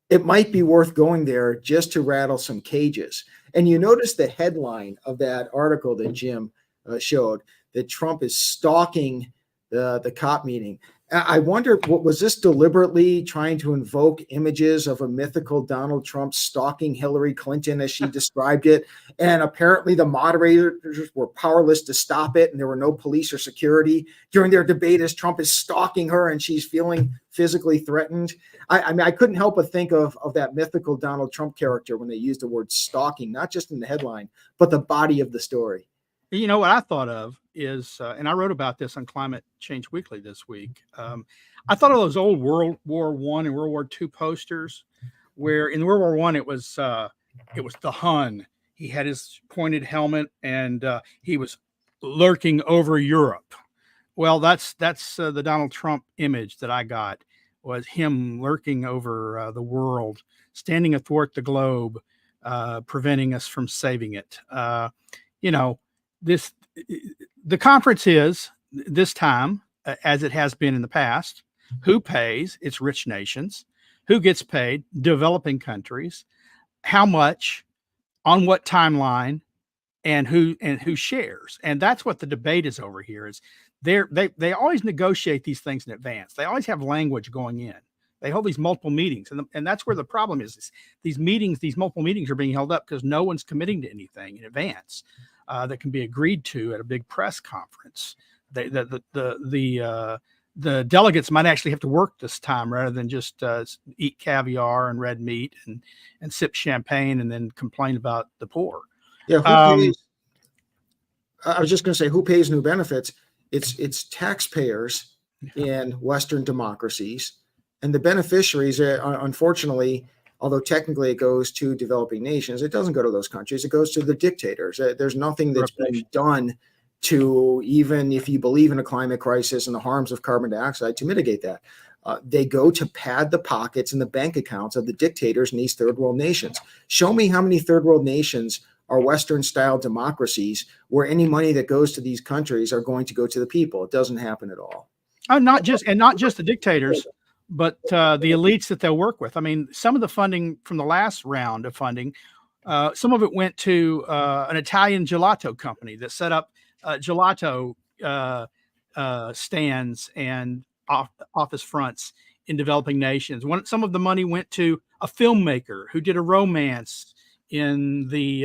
it might be worth going there just to rattle some cages. And you notice the headline of that article that Jim showed, that Trump is stalking the COP meeting. I wonder, what was this deliberately trying to invoke images of a mythical Donald Trump stalking Hillary Clinton as she described it? And apparently the moderators were powerless to stop it, and there were no police or security during their debate as Trump is stalking her and she's feeling physically threatened. I mean, I couldn't help but think of that mythical Donald Trump character when they used the word stalking, not just in the headline, but the body of the story. You know what I thought of is, and I wrote about this on Climate Change Weekly this week. I thought of those old World War I and World War II posters, where in World War I it was the Hun. He had his pointed helmet and he was lurking over Europe. Well, that's the Donald Trump image that I got, was him lurking over the world, standing athwart the globe, preventing us from saving it. The conference is this time, as it has been in the past. Who pays? It's rich nations. Who gets paid? Developing countries. How much? On what timeline? And who shares? And that's what the debate is over here. Is they always negotiate these things in advance. They always have language going in. They hold these multiple meetings, and that's where the problem is these multiple meetings are being held up because no one's committing to anything in advance that can be agreed to at a big press conference. The delegates might actually have to work this time rather than just eat caviar and red meat and sip champagne and then complain about the poor. Yeah, who pays? I was just going to say, who pays new benefits? It's taxpayers in Western democracies. And the beneficiaries, unfortunately, although technically it goes to developing nations, it doesn't go to those countries. It goes to the dictators. There's nothing that's been done to, even if you believe in a climate crisis and the harms of carbon dioxide, to mitigate that. They go to pad the pockets and the bank accounts of the dictators in these third world nations. Show me how many third world nations are Western-style democracies where any money that goes to these countries are going to go to the people. It doesn't happen at all. Not just the dictators, but the elites that they'll work with. I mean, some of the funding from the last round of funding, some of it went to an Italian gelato company that set up gelato stands and office fronts in developing nations. Some of the money went to a filmmaker who did a romance in the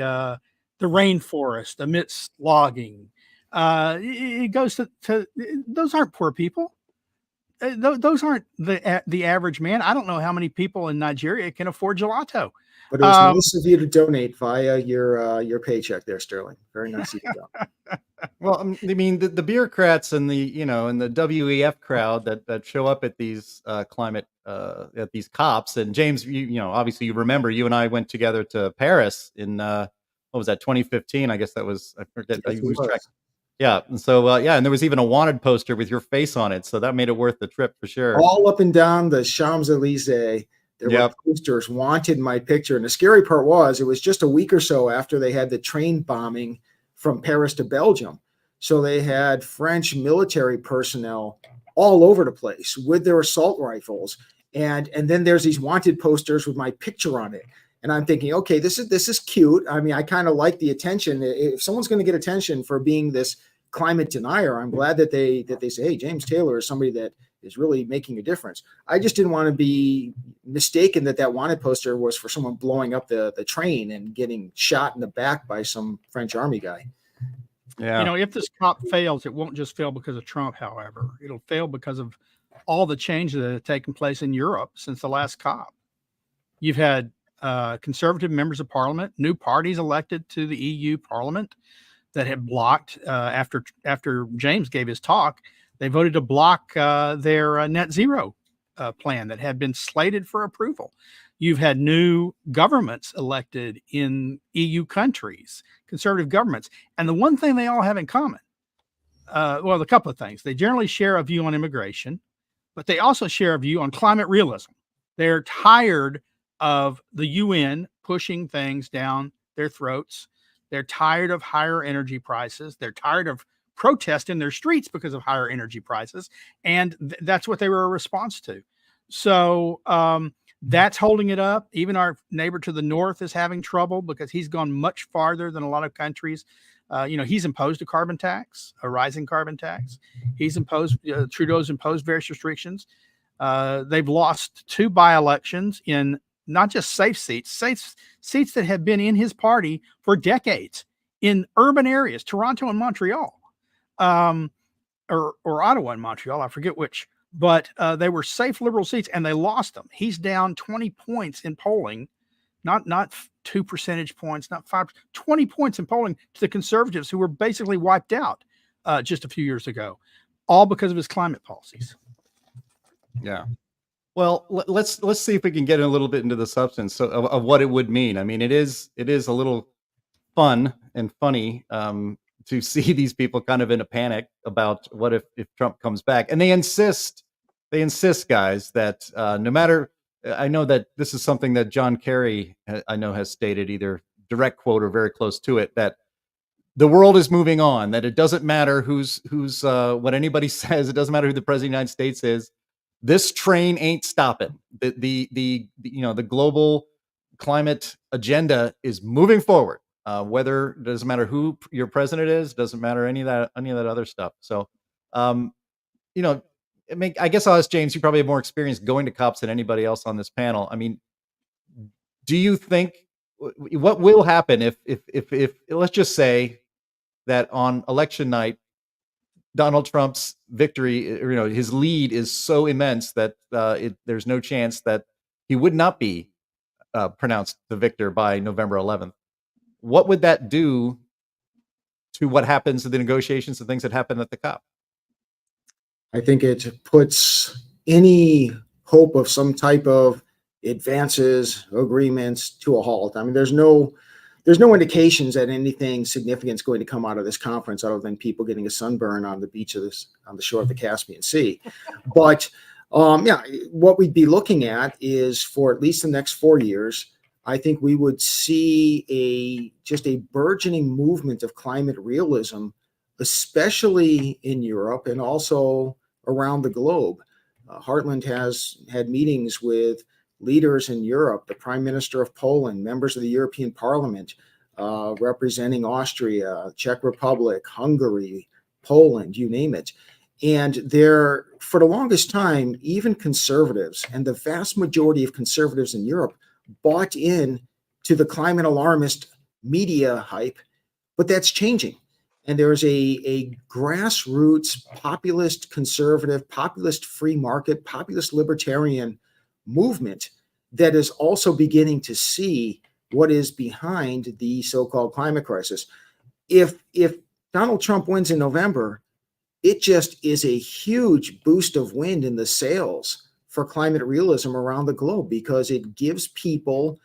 rainforest amidst logging. It goes to those aren't poor people. Those aren't the average man. I don't know how many people in Nigeria can afford gelato. But it was nice of you to donate via your paycheck there, Sterling. Very nice of you. Well, I mean, the bureaucrats and the WEF crowd that show up at these climate at these COPs. And James, obviously you remember, you and I went together to Paris in what was that, 2015? I guess that was, I forget. I lose track. Yeah. And so, yeah, and there was even a wanted poster with your face on it. So that made it worth the trip for sure. All up and down the Champs-Elysees, there were posters wanted my picture. And the scary part was it was just a week or so after they had the train bombing from Paris to Belgium. So they had French military personnel all over the place with their assault rifles. And then there's these wanted posters with my picture on it. And I'm thinking, okay, this is cute. I mean, I kind of like the attention. If someone's going to get attention for being this climate denier, I'm glad that they say, hey, James Taylor is somebody that is really making a difference. I just didn't want to be mistaken that wanted poster was for someone blowing up the train and getting shot in the back by some French army guy. Yeah. You know, if this COP fails, it won't just fail because of Trump, however. It'll fail because of all the changes that have taken place in Europe since the last COP. You've had conservative members of parliament, new parties elected to the EU parliament that had blocked after James gave his talk. They voted to block their net zero plan that had been slated for approval. You've had new governments elected in EU countries, conservative governments. And the one thing they all have in common, well, a couple of things. They generally share a view on immigration, but they also share a view on climate realism. They're tired of the UN pushing things down their throats. They're tired of higher energy prices. They're tired of protest in their streets because of higher energy prices. And that's what they were a response to. So that's holding it up. Even our neighbor to the north is having trouble because he's gone much farther than a lot of countries. He's imposed a carbon tax, a rising carbon tax. He's imposed, Trudeau's imposed various restrictions. They've lost 2 by-elections in not just safe seats that have been in his party for decades in urban areas, Toronto and Montreal, or Ottawa and Montreal, I forget which, but they were safe liberal seats and they lost them. He's down 20 points in polling, not 2 percentage points, not 5, 20 points in polling to the conservatives who were basically wiped out just a few years ago, all because of his climate policies. Yeah. Well, let's see if we can get a little bit into the substance of what it would mean. I mean, it is a little fun and funny to see these people kind of in a panic about what if Trump comes back, and they insist, guys, that no matter. I know that this is something that John Kerry, I know, has stated, either direct quote or very close to it, that the world is moving on. That it doesn't matter who's what anybody says. It doesn't matter who the president of the United States is. This train ain't stopping. The global climate agenda is moving forward. Whether it doesn't matter who your president is, doesn't matter any of that other stuff. So, I guess I'll ask James. You probably have more experience going to COPs than anybody else on this panel. I mean, do you think what will happen if let's just say that on election night, Donald Trump's victory, his lead is so immense that there's no chance that he would not be pronounced the victor by November 11th. What would that do to what happens to the negotiations and things that happen at the COP? I think it puts any hope of some type of advances, agreements to a halt. I mean, there's no indications that anything significant is going to come out of this conference other than people getting a sunburn on the beach on the shore of the Caspian Sea. But what we'd be looking at is, for at least the next 4 years, I think we would see just a burgeoning movement of climate realism, especially in Europe and also around the globe. Heartland has had meetings with leaders in Europe, the Prime Minister of Poland, members of the European Parliament, representing Austria, Czech Republic, Hungary, Poland, you name it. And there, for the longest time, even conservatives, and the vast majority of conservatives in Europe, bought in to the climate alarmist media hype, but that's changing. And there's a grassroots populist conservative, populist free market, populist libertarian movement that is also beginning to see what is behind the so-called climate crisis. If Donald Trump wins in November, it just is a huge boost of wind in the sails for climate realism around the globe, because it gives people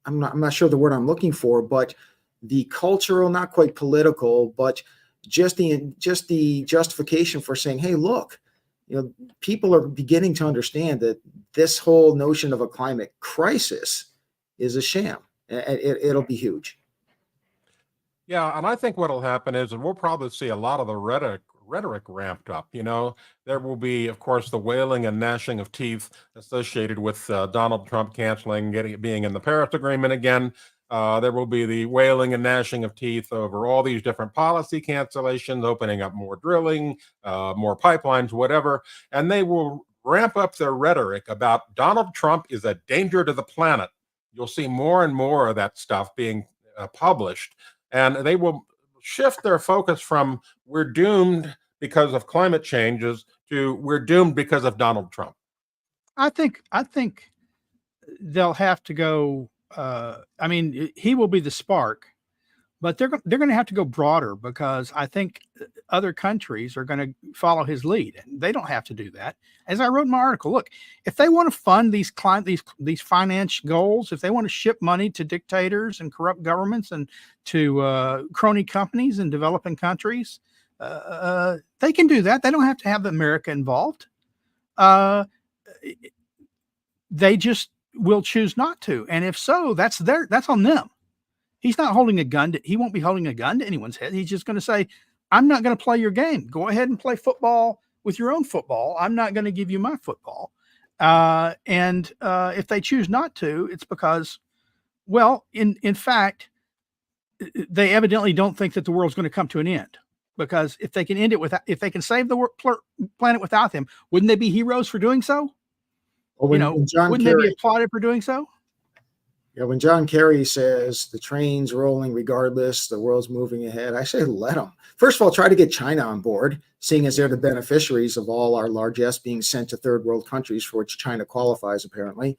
I'm not sure the word I'm looking for, but the cultural, not quite political, but just the justification for saying, hey, look, people are beginning to understand that this whole notion of a climate crisis is a sham. It'll be huge. Yeah, and I think what'll happen is, and we'll probably see a lot of the rhetoric ramped up. There will be, of course, the wailing and gnashing of teeth associated with Donald Trump canceling, being in the Paris Agreement again. There will be the wailing and gnashing of teeth over all these different policy cancellations, opening up more drilling, more pipelines, whatever. And they will ramp up their rhetoric about Donald Trump is a danger to the planet. You'll see more and more of that stuff being published. And they will shift their focus from we're doomed because of climate changes to we're doomed because of Donald Trump. I think they'll have to go. I mean, he will be the spark, but they're going to have to go broader, because I think other countries are going to follow his lead, and they don't have to do that. As I wrote in my article, look, if they want to fund these finance goals, if they want to ship money to dictators and corrupt governments and to crony companies in developing countries, they can do that. They don't have to have America involved. They just will choose not to, and if so, that's on them. He's not holding a gun. He won't be holding a gun to anyone's head. He's just going to say, I'm not going to play your game. Go ahead and play football with your own football. I'm not going to give you my football. And if they choose not to, it's because, well, in fact, they evidently don't think that the world's going to come to an end. Because if they can end it if they can save the planet without him, wouldn't they be heroes for doing so? Well, wouldn't they be applauded for doing so? Yeah, when John Kerry says the train's rolling regardless, the world's moving ahead, I say let them. First of all, try to get China on board, seeing as they're the beneficiaries of all our largesse being sent to third world countries, for which China qualifies apparently.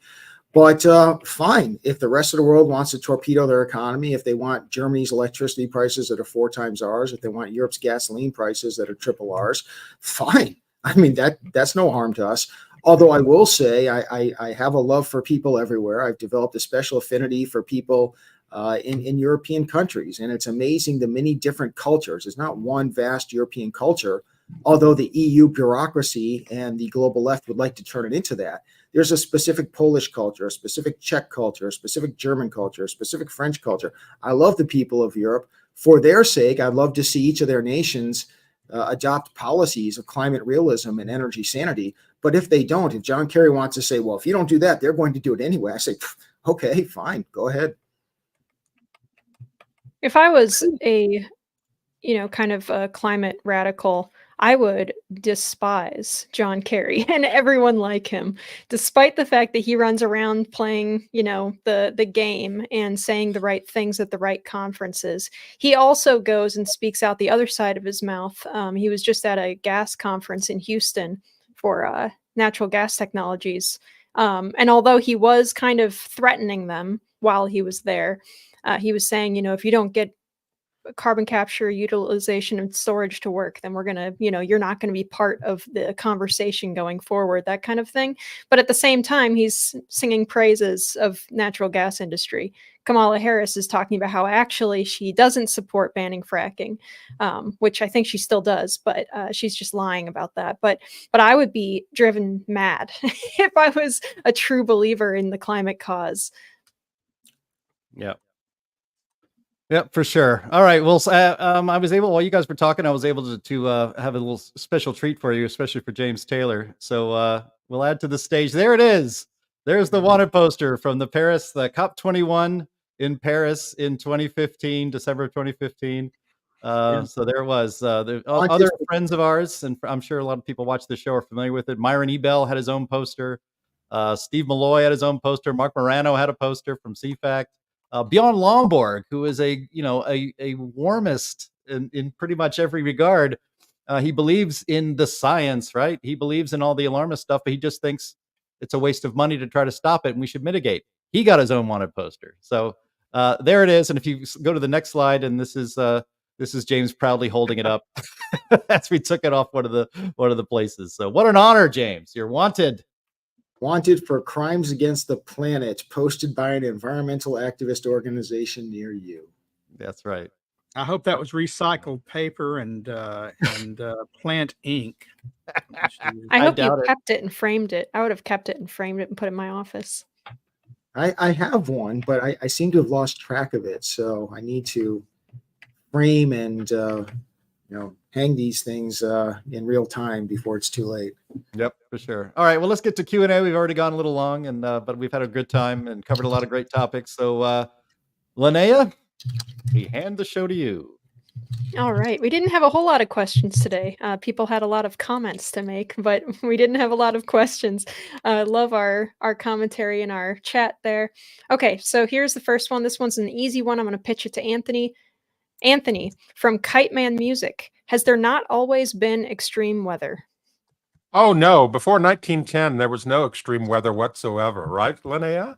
But fine, if the rest of the world wants to torpedo their economy, if they want Germany's electricity prices that are 4 times ours, if they want Europe's gasoline prices that are triple ours, fine. I mean, that's no harm to us. Although I will say I have a love for people everywhere. I've developed a special affinity for people in European countries. And it's amazing the many different cultures. It's not one vast European culture, although the EU bureaucracy and the global left would like to turn it into that. There's a specific Polish culture, a specific Czech culture, a specific German culture, a specific French culture. I love the people of Europe. For their sake, I'd love to see each of their nations adopt policies of climate realism and energy sanity. But if they don't, if John Kerry wants to say, well, if you don't do that, they're going to do it anyway, I say, okay, fine, go ahead. If I was a, kind of a climate radical, I would despise John Kerry and everyone like him, despite the fact that he runs around playing, the game and saying the right things at the right conferences. He also goes and speaks out the other side of his mouth. He was just at a gas conference in Houston for natural gas technologies. And although he was kind of threatening them while he was there, he was saying, if you don't get carbon capture, utilization, and storage to work, then we're going to, you're not going to be part of the conversation going forward, that kind of thing. But at the same time, he's singing praises of natural gas industry. Kamala Harris is talking about how actually she doesn't support banning fracking, which I think she still does, but she's just lying about that. But I would be driven mad if I was a true believer in the climate cause. Yeah. Yep, for sure. All right. Well, I was able, while you guys were talking, I was able to have a little special treat for you, especially for James Taylor. So we'll add to the stage. There it is. There's the wanted poster from the COP21 in Paris in 2015, December of 2015. So there it was. Other friends of ours, and I'm sure a lot of people watch the show are familiar with it. Myron Ebell had his own poster. Steve Malloy had his own poster. Mark Morano had a poster from CFAC. Bjorn Lomborg, who is a warmist in pretty much every regard. He believes in the science, right? He believes in all the alarmist stuff, but he just thinks it's a waste of money to try to stop it, and we should mitigate. He got his own wanted poster. So there it is. And if you go to the next slide, and this is James proudly holding it up as we took it off one of the places. So what an honor, James. You're wanted. Wanted for crimes against the planet, posted by an environmental activist organization near you. That's right. I hope that was recycled paper and plant ink. I hope you doubt it. kept it and framed it. I would have kept it and framed it and put it in my office. I have one, but I seem to have lost track of it. So I need to frame and hang these things in real time before it's too late. Yep, for sure. All right, well, let's get to Q&A. We've already gone a little long, and but we've had a good time and covered a lot of great topics. So, Linnea, we hand the show to you. All right. We didn't have a whole lot of questions today. People had a lot of comments to make, but we didn't have a lot of questions. Love our commentary in our chat there. Okay, so here's the first one. This one's an easy one. I'm going to pitch it to Anthony. Anthony from Kite Man Music. Has there not always been extreme weather? Oh, no. Before 1910, there was no extreme weather whatsoever, right, Linnea?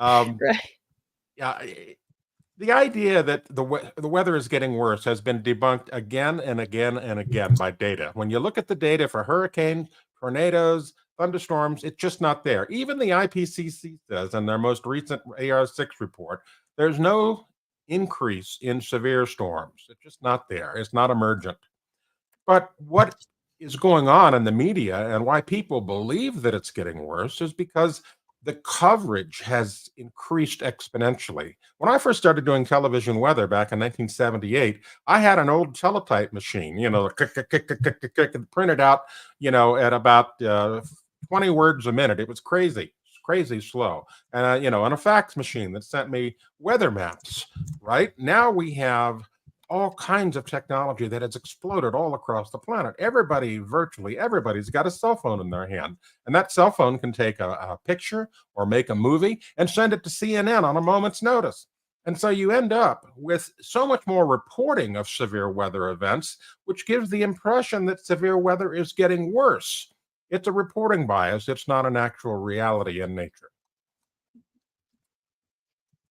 Right. Yeah. The idea that the weather is getting worse has been debunked again and again and again by data. When you look at the data for hurricanes, tornadoes, thunderstorms, it's just not there. Even the IPCC says in their most recent AR6 report, there's no increase in severe storms. It's just not there. It's not emergent. But what is going on in the media and why people believe that it's getting worse is because the coverage has increased exponentially. When I first started doing television weather back in 1978, I had an old teletype machine, printed out, at about 20 words a minute. It was crazy slow. And, on a fax machine that sent me weather maps, right? Now we have all kinds of technology that has exploded all across the planet. Virtually everybody's got a cell phone in their hand. And that cell phone can take a picture or make a movie and send it to CNN on a moment's notice. And so you end up with so much more reporting of severe weather events, which gives the impression that severe weather is getting worse. It's a reporting bias. It's not an actual reality in nature.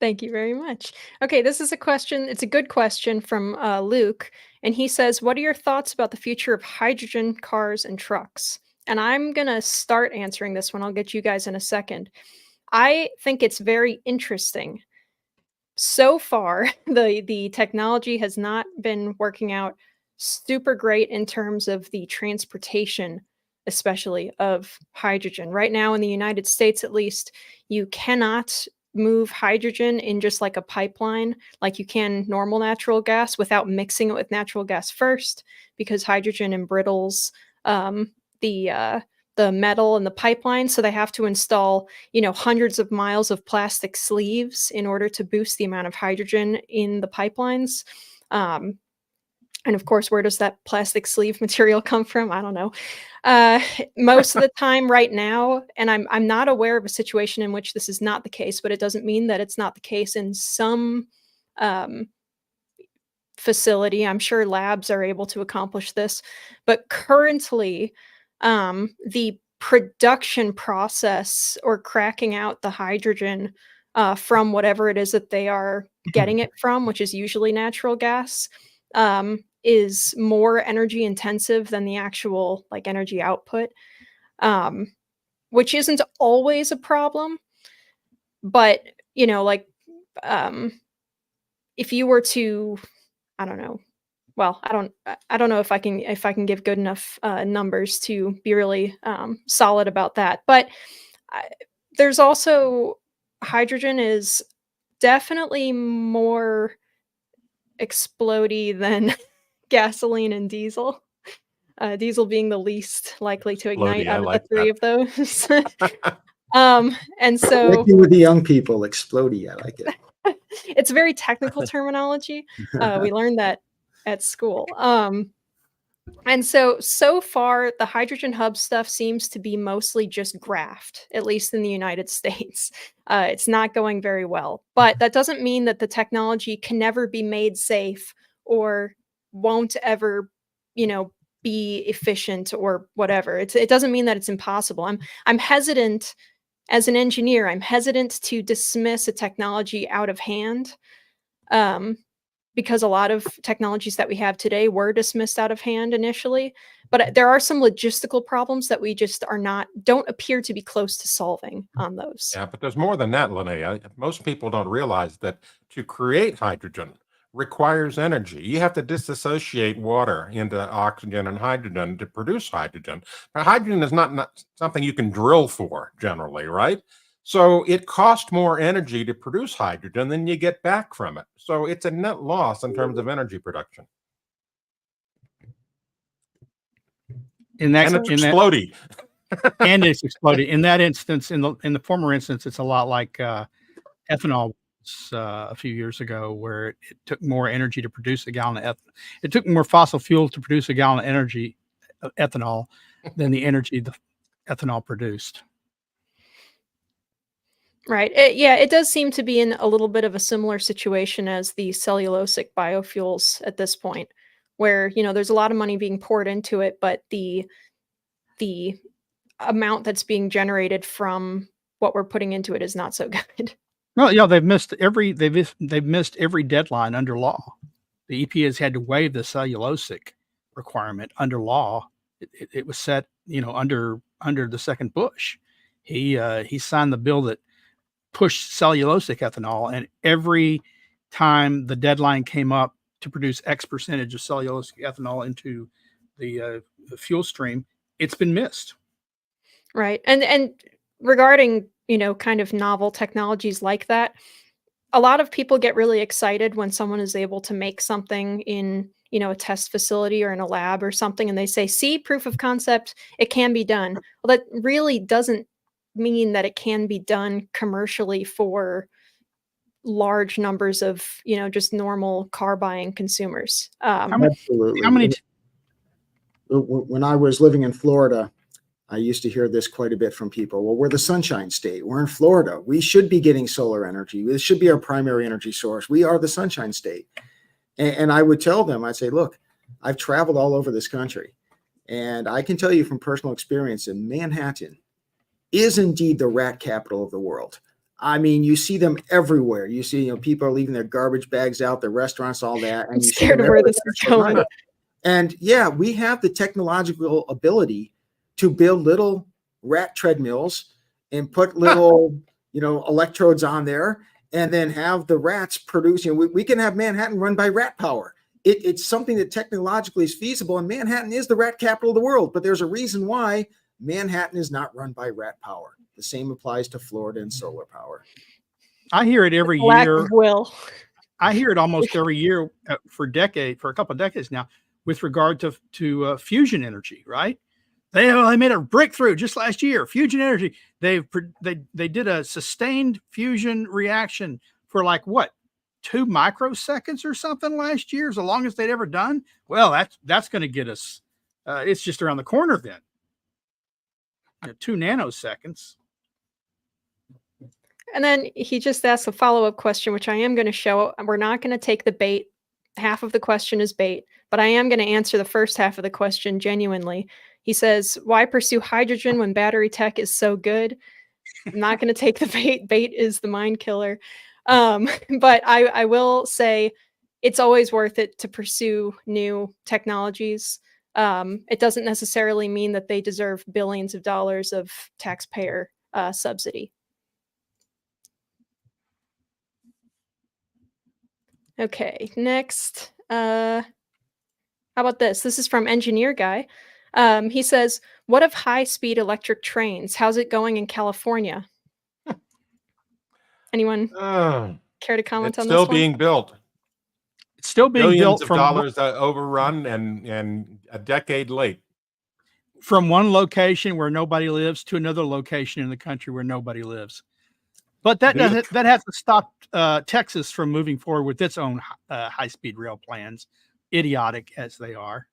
Thank you very much. Okay, this is a question. It's a good question from Luke. And he says, what are your thoughts about the future of hydrogen cars and trucks? And I'm going to start answering this one. I'll get you guys in a second. I think it's very interesting. So far, the technology has not been working out super great in terms of the transportation, especially of hydrogen. Right now in the United States, at least, you cannot move hydrogen in just like a pipeline like you can normal natural gas without mixing it with natural gas first, because hydrogen embrittles the metal in the pipeline. So they have to install, hundreds of miles of plastic sleeves in order to boost the amount of hydrogen in the pipelines. And of course, where does that plastic sleeve material come from? I don't know. Most of the time right now, and I'm not aware of a situation in which this is not the case, but it doesn't mean that it's not the case in some facility. I'm sure labs are able to accomplish this. But currently, the production process or cracking out the hydrogen from whatever it is that they are getting it from, which is usually natural gas, is more energy intensive than the actual energy output, which isn't always a problem. But if you were to, I don't know. Well, I don't know if I can give good enough numbers to be really solid about that. But there's also, hydrogen is definitely more explodey than gasoline and diesel. Diesel being the least likely to ignite out of the three of those. And so Working with the young people, explodey, I like it. It's very technical terminology. We learned that at school. And so far, the hydrogen hub stuff seems to be mostly just graft, at least in the United States. It's not going very well. But that doesn't mean that the technology can never be made safe or won't ever, be efficient or whatever. It doesn't mean that it's impossible. I'm hesitant, as an engineer, I'm hesitant to dismiss a technology out of hand. Because a lot of technologies that we have today were dismissed out of hand initially, but there are some logistical problems that we just don't appear to be close to solving on those. Yeah, but there's more than that, Linnea. Most people don't realize that to create hydrogen, requires energy. You have to disassociate water into oxygen and hydrogen to produce hydrogen. Now, hydrogen is not something you can drill for generally, right? So it costs more energy to produce hydrogen than you get back from it. So it's a net loss in terms of energy production. In that, And it's in that, exploding. and it's exploded. In that instance, in the former instance, it's a lot like ethanol a few years ago, where it took more energy to produce a gallon of ethanol. It took more fossil fuel to produce a gallon of energy, ethanol, than the energy the ethanol produced. Right. Yeah, it does seem to be in a little bit of a similar situation as the cellulosic biofuels at this point, where, you know, there's a lot of money being poured into it, but the amount that's being generated from what we're putting into it is not so good. Well, yeah, they've missed every deadline under law. The EPA has had to waive the cellulosic requirement under law. It was set, you know, under the second Bush. He signed the bill that pushed cellulosic ethanol, and every time the deadline came up to produce X percentage of cellulosic ethanol into the fuel stream, it's been missed. Right. And regarding, you know, kind of novel technologies like that, a lot of people get really excited when someone is able to make something in, you know, a test facility or in a lab or something, and they say, see, proof of concept, it can be done. Well, that really doesn't mean that it can be done commercially for large numbers of, you know, just normal car buying consumers. Absolutely. How many? When I was living in Florida, I used to hear this quite a bit from people. Well, we're the Sunshine State. We're in Florida. We should be getting solar energy. This should be our primary energy source. We are the Sunshine State. And I would tell them, I'd say, look, I've traveled all over this country, and I can tell you from personal experience in Manhattan is indeed the rat capital of the world. I mean, you see them everywhere. You see, you know, people are leaving their garbage bags out, the restaurants, all that. And I'm scared of where this is going. And yeah, we have the technological ability to build little rat treadmills and put little, you know, electrodes on there, and then have the rats produce. You know, we can have Manhattan run by rat power. It's something that technologically is feasible, and Manhattan is the rat capital of the world. But there's a reason why Manhattan is not run by rat power. The same applies to Florida and solar power. I hear it every Lack year. of will. I hear it almost every year for a couple of decades now, with regard to fusion energy. Right? They made a breakthrough just last year. Fusion energy. They did a sustained fusion reaction for like what, 2 microseconds or something last year, is the longest they'd ever done. Well, that's going to get us. It's just around the corner then. 2 nanoseconds. And then he just asked a follow-up question, which I am going to show. We're not going to take the bait. Half of the question is bait, but I am going to answer the first half of the question genuinely. He says, why pursue hydrogen when battery tech is so good? I'm not going to take the bait. Bait is the mind killer. But I will say it's always worth it to pursue new technologies. It doesn't necessarily mean that they deserve billions of dollars of taxpayer subsidy. Okay, next. How about this? This is from Engineer Guy. He says, what of high-speed electric trains? How's it going in California? Anyone care to comment on this one? It's still being built. It's still being Billions built of from dollars overrun and a decade late. From one location where nobody lives to another location in the country where nobody lives. But that has to stop Texas from moving forward with its own high-speed rail plans, idiotic as they are.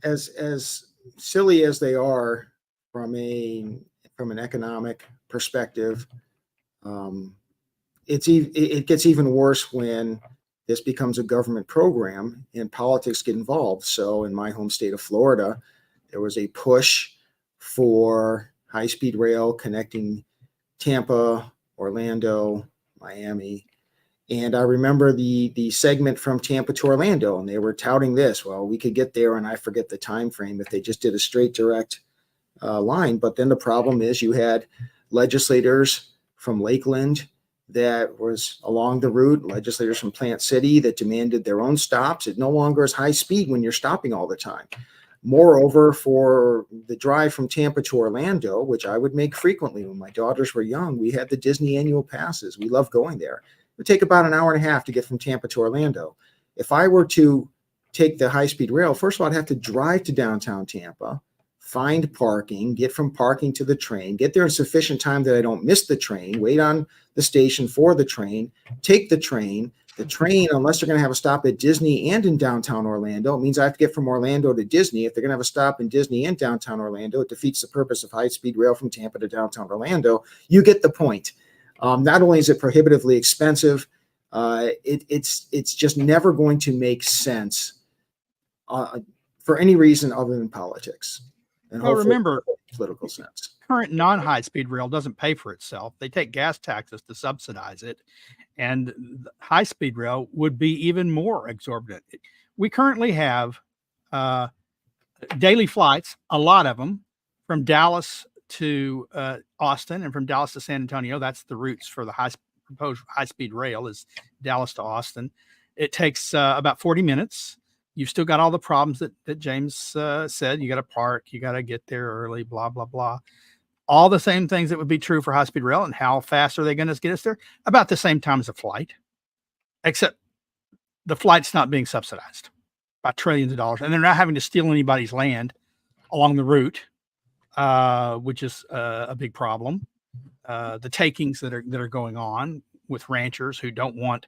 As silly as they are from an economic perspective, it gets even worse when this becomes a government program and politics get involved. So in my home state of Florida, there was a push for high-speed rail connecting Tampa, Orlando, Miami. And I remember the segment from Tampa to Orlando, and they were touting this. Well, we could get there, and I forget the time frame, if they just did a straight direct line. But then the problem is you had legislators from Lakeland that was along the route, legislators from Plant City that demanded their own stops. It no longer is high speed when you're stopping all the time. Moreover, for the drive from Tampa to Orlando, which I would make frequently when my daughters were young, we had the Disney annual passes. We love going there. It would take about an hour and a half to get from Tampa to Orlando. If I were to take the high-speed rail, first of all, I'd have to drive to downtown Tampa, find parking, get from parking to the train, get there in sufficient time that I don't miss the train, wait on the station for the train, take the train. The train, unless they're going to have a stop at Disney and in downtown Orlando, it means I have to get from Orlando to Disney. If they're going to have a stop in Disney and downtown Orlando, it defeats the purpose of high-speed rail from Tampa to downtown Orlando. You get the point. Not only is it prohibitively expensive, it's just never going to make sense for any reason other than politics. And Well, remember, political sense. Current non-high-speed rail doesn't pay for itself. They take gas taxes to subsidize it, and high-speed rail would be even more exorbitant. We currently have daily flights, a lot of them, from Dallas to Austin and from Dallas to San Antonio. That's the routes for the proposed high-speed rail, is Dallas to Austin. It takes about 40 minutes. You've still got all the problems that James said. You got to park, you got to get there early, blah, blah, blah. All the same things that would be true for high-speed rail. And how fast are they going to get us there? About the same time as a flight, except the flight's not being subsidized by trillions of dollars. And they're not having to steal anybody's land along the route, which is a big problem. The takings that are going on with ranchers who don't want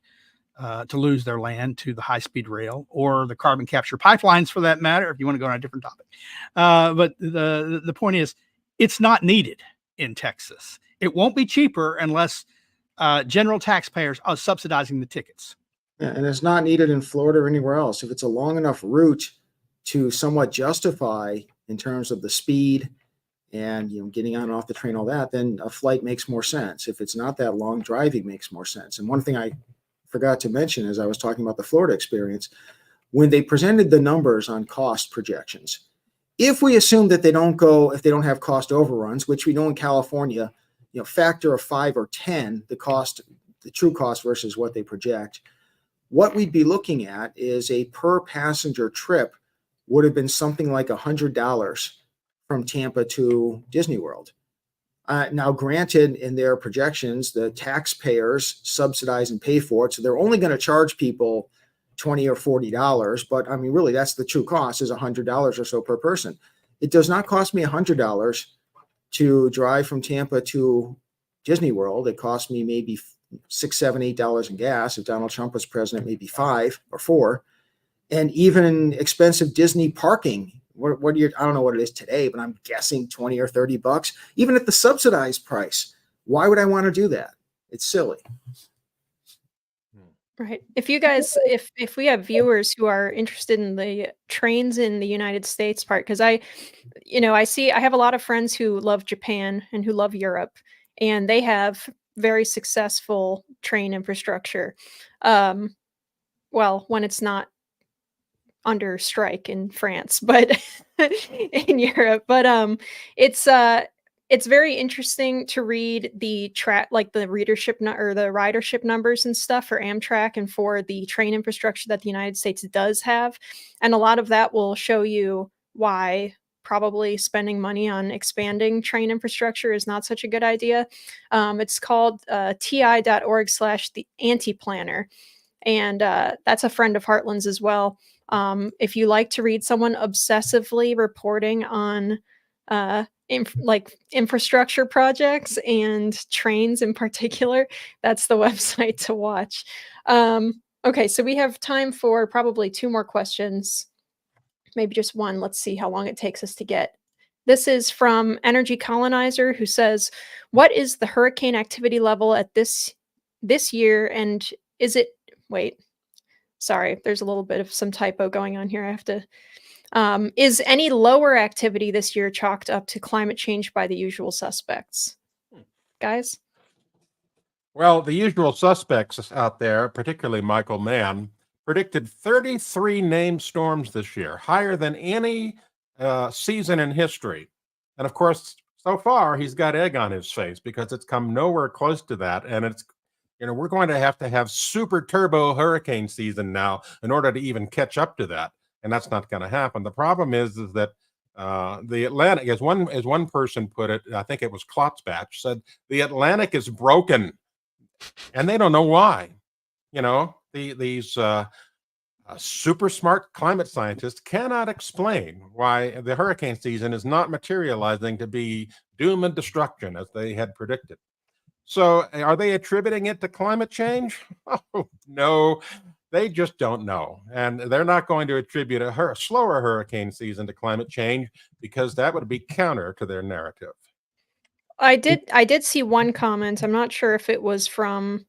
to lose their land to the high-speed rail, or the carbon capture pipelines, for that matter, if you want to go on a different topic. But the point is, it's not needed in Texas. It won't be cheaper unless general taxpayers are subsidizing the tickets. Yeah, and it's not needed in Florida or anywhere else. If it's a long enough route to somewhat justify in terms of the speed and getting on and off the train, all that, then a flight makes more sense. If it's not that long, driving makes more sense. And one thing I forgot to mention as I was talking about the Florida experience, when they presented the numbers on cost projections, if we assume that they don't go, if they don't have cost overruns, which we know in California, factor of 5 or 10, the true cost versus what they project, what we'd be looking at is a per passenger trip would have been something like $100 from Tampa to Disney World. Now, granted, in their projections, the taxpayers subsidize and pay for it, so they're only going to charge people $20 or $40. But I mean, really, that's the true cost, is $100 or so per person. It does not cost me $100 to drive from Tampa to Disney World. It cost me maybe $6, $7, $8 in gas. If Donald Trump was president, maybe $5 or $4. And even expensive Disney parking. What do you? I don't know what it is today, but I'm guessing $20 or $30. Even at the subsidized price, why would I want to do that? It's silly. Right. If you guys, if we have viewers who are interested in the trains in the United States part, because I have a lot of friends who love Japan and who love Europe, and they have very successful train infrastructure. Well, when it's not under strike in France, but in Europe. But it's very interesting to read the the readership or the ridership numbers and stuff for Amtrak and for the train infrastructure that the United States does have. And a lot of that will show you why probably spending money on expanding train infrastructure is not such a good idea. It's called ti.org/the anti-planner. And that's a friend of Heartland's as well. If you like to read someone obsessively reporting on infrastructure projects and trains in particular, that's the website to watch. Okay, so we have time for probably 2 more questions, maybe just one. Let's see how long it takes us to get. This is from Energy Colonizer, who says, what is the hurricane activity level at this year, and is it, wait, sorry, there's a little bit of some typo going on here. I have to, is any lower activity this year chalked up to climate change by the usual suspects? Guys? Well, the usual suspects out there, particularly Michael Mann, predicted 33 named storms this year, higher than any season in history. And of course, so far, he's got egg on his face because it's come nowhere close to that. And We're going to have super turbo hurricane season now in order to even catch up to that. And that's not going to happen. The problem is that the Atlantic, as one person put it, I think it was Klotzbach, said the Atlantic is broken, and they don't know why. These super smart climate scientists cannot explain why the hurricane season is not materializing to be doom and destruction as they had predicted. So are they attributing it to climate change? Oh, no, they just don't know. And they're not going to attribute a slower hurricane season to climate change, because that would be counter to their narrative. I did see one comment. I'm not sure if it was from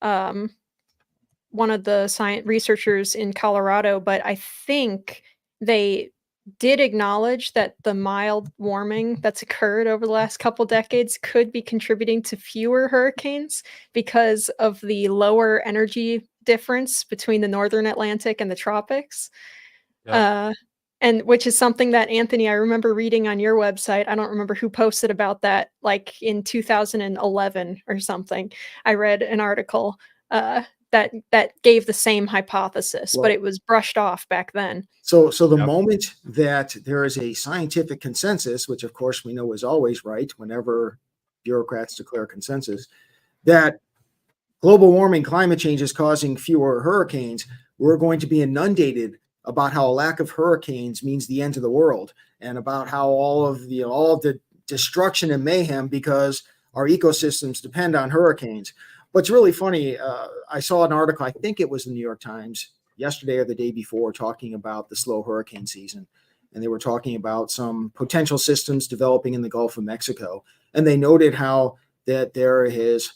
one of the science researchers in Colorado, but I think they did acknowledge that the mild warming that's occurred over the last couple decades could be contributing to fewer hurricanes because of the lower energy difference between the northern Atlantic and the tropics. Yeah. And which is something that, Anthony, I remember reading on your website. I don't remember who posted about that, like in 2011 or something. I read an article that gave the same hypothesis, but it was brushed off back then. So the moment that there is a scientific consensus, which of course we know is always right whenever bureaucrats declare consensus, that global warming, climate change is causing fewer hurricanes, we're going to be inundated about how a lack of hurricanes means the end of the world, and about how all of the destruction and mayhem because our ecosystems depend on hurricanes. What's really funny, I saw an article, I think it was the New York Times, yesterday or the day before, talking about the slow hurricane season. And they were talking about some potential systems developing in the Gulf of Mexico. And they noted how that there has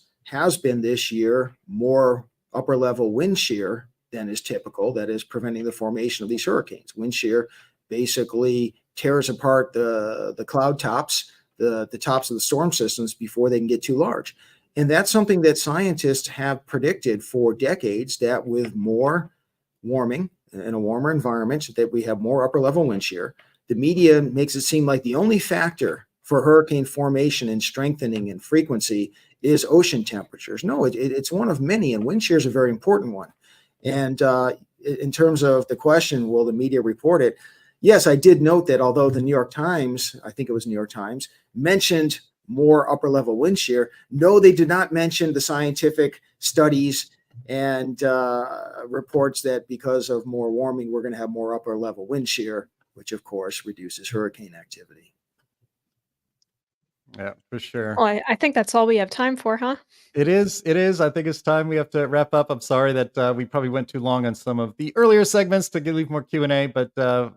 been this year more upper level wind shear than is typical, that is preventing the formation of these hurricanes. Wind shear basically tears apart the cloud tops, the tops of the storm systems before they can get too large. And that's something that scientists have predicted for decades, that with more warming in a warmer environment, that we have more upper level wind shear. The media makes it seem like the only factor for hurricane formation and strengthening and frequency is ocean temperatures. No, it's one of many, and wind shear is a very important one. And in terms of the question, will the media report it? Yes, I did note that although the New York Times, I think it was New York Times, mentioned more upper level wind shear, no, they did not mention the scientific studies and reports that because of more warming, we're going to have more upper level wind shear, which of course reduces hurricane activity. Yeah, for sure. Well, I think that's all we have time for, huh? It is. I think it's time we have to wrap up. I'm sorry that we probably went too long on some of the earlier segments to leave more Q&A, but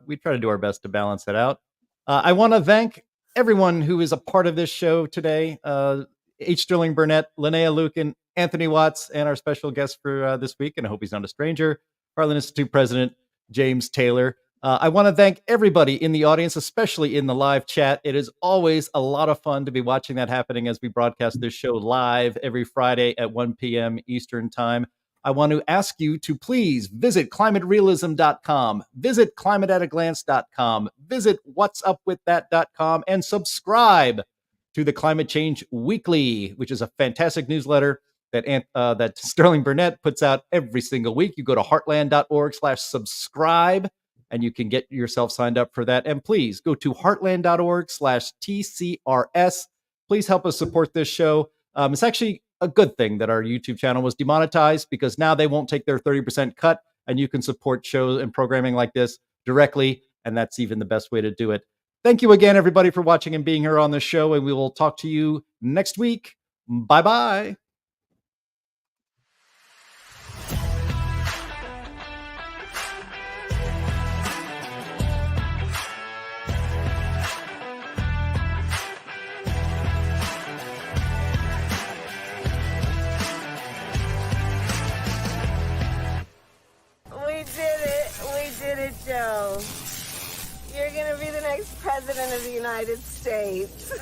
we try to do our best to balance it out. I want to thank everyone who is a part of this show today. H. Sterling Burnett, Linnea Lueken, Anthony Watts, and our special guest for this week, and I hope he's not a stranger, Heartland Institute President James Taylor. I want to thank everybody in the audience, especially in the live chat. It is always a lot of fun to be watching that happening as we broadcast this show live every Friday at 1 p.m. Eastern Time. I want to ask you to please visit climaterealism.com, visit climateataglance.com, visit whatsupwiththat.com, and subscribe to the Climate Change Weekly, which is a fantastic newsletter that Sterling Burnett puts out every single week. You go to heartland.org/subscribe, and you can get yourself signed up for that. And please go to heartland.org/TCRS. Please help us support this show. It's actually a good thing that our YouTube channel was demonetized, because now they won't take their 30% cut, and you can support shows and programming like this directly. And that's even the best way to do it. Thank you again, everybody, for watching and being here on the show. And we will talk to you next week. Bye-bye. We did it, Joe. You're gonna be the next president of the United States.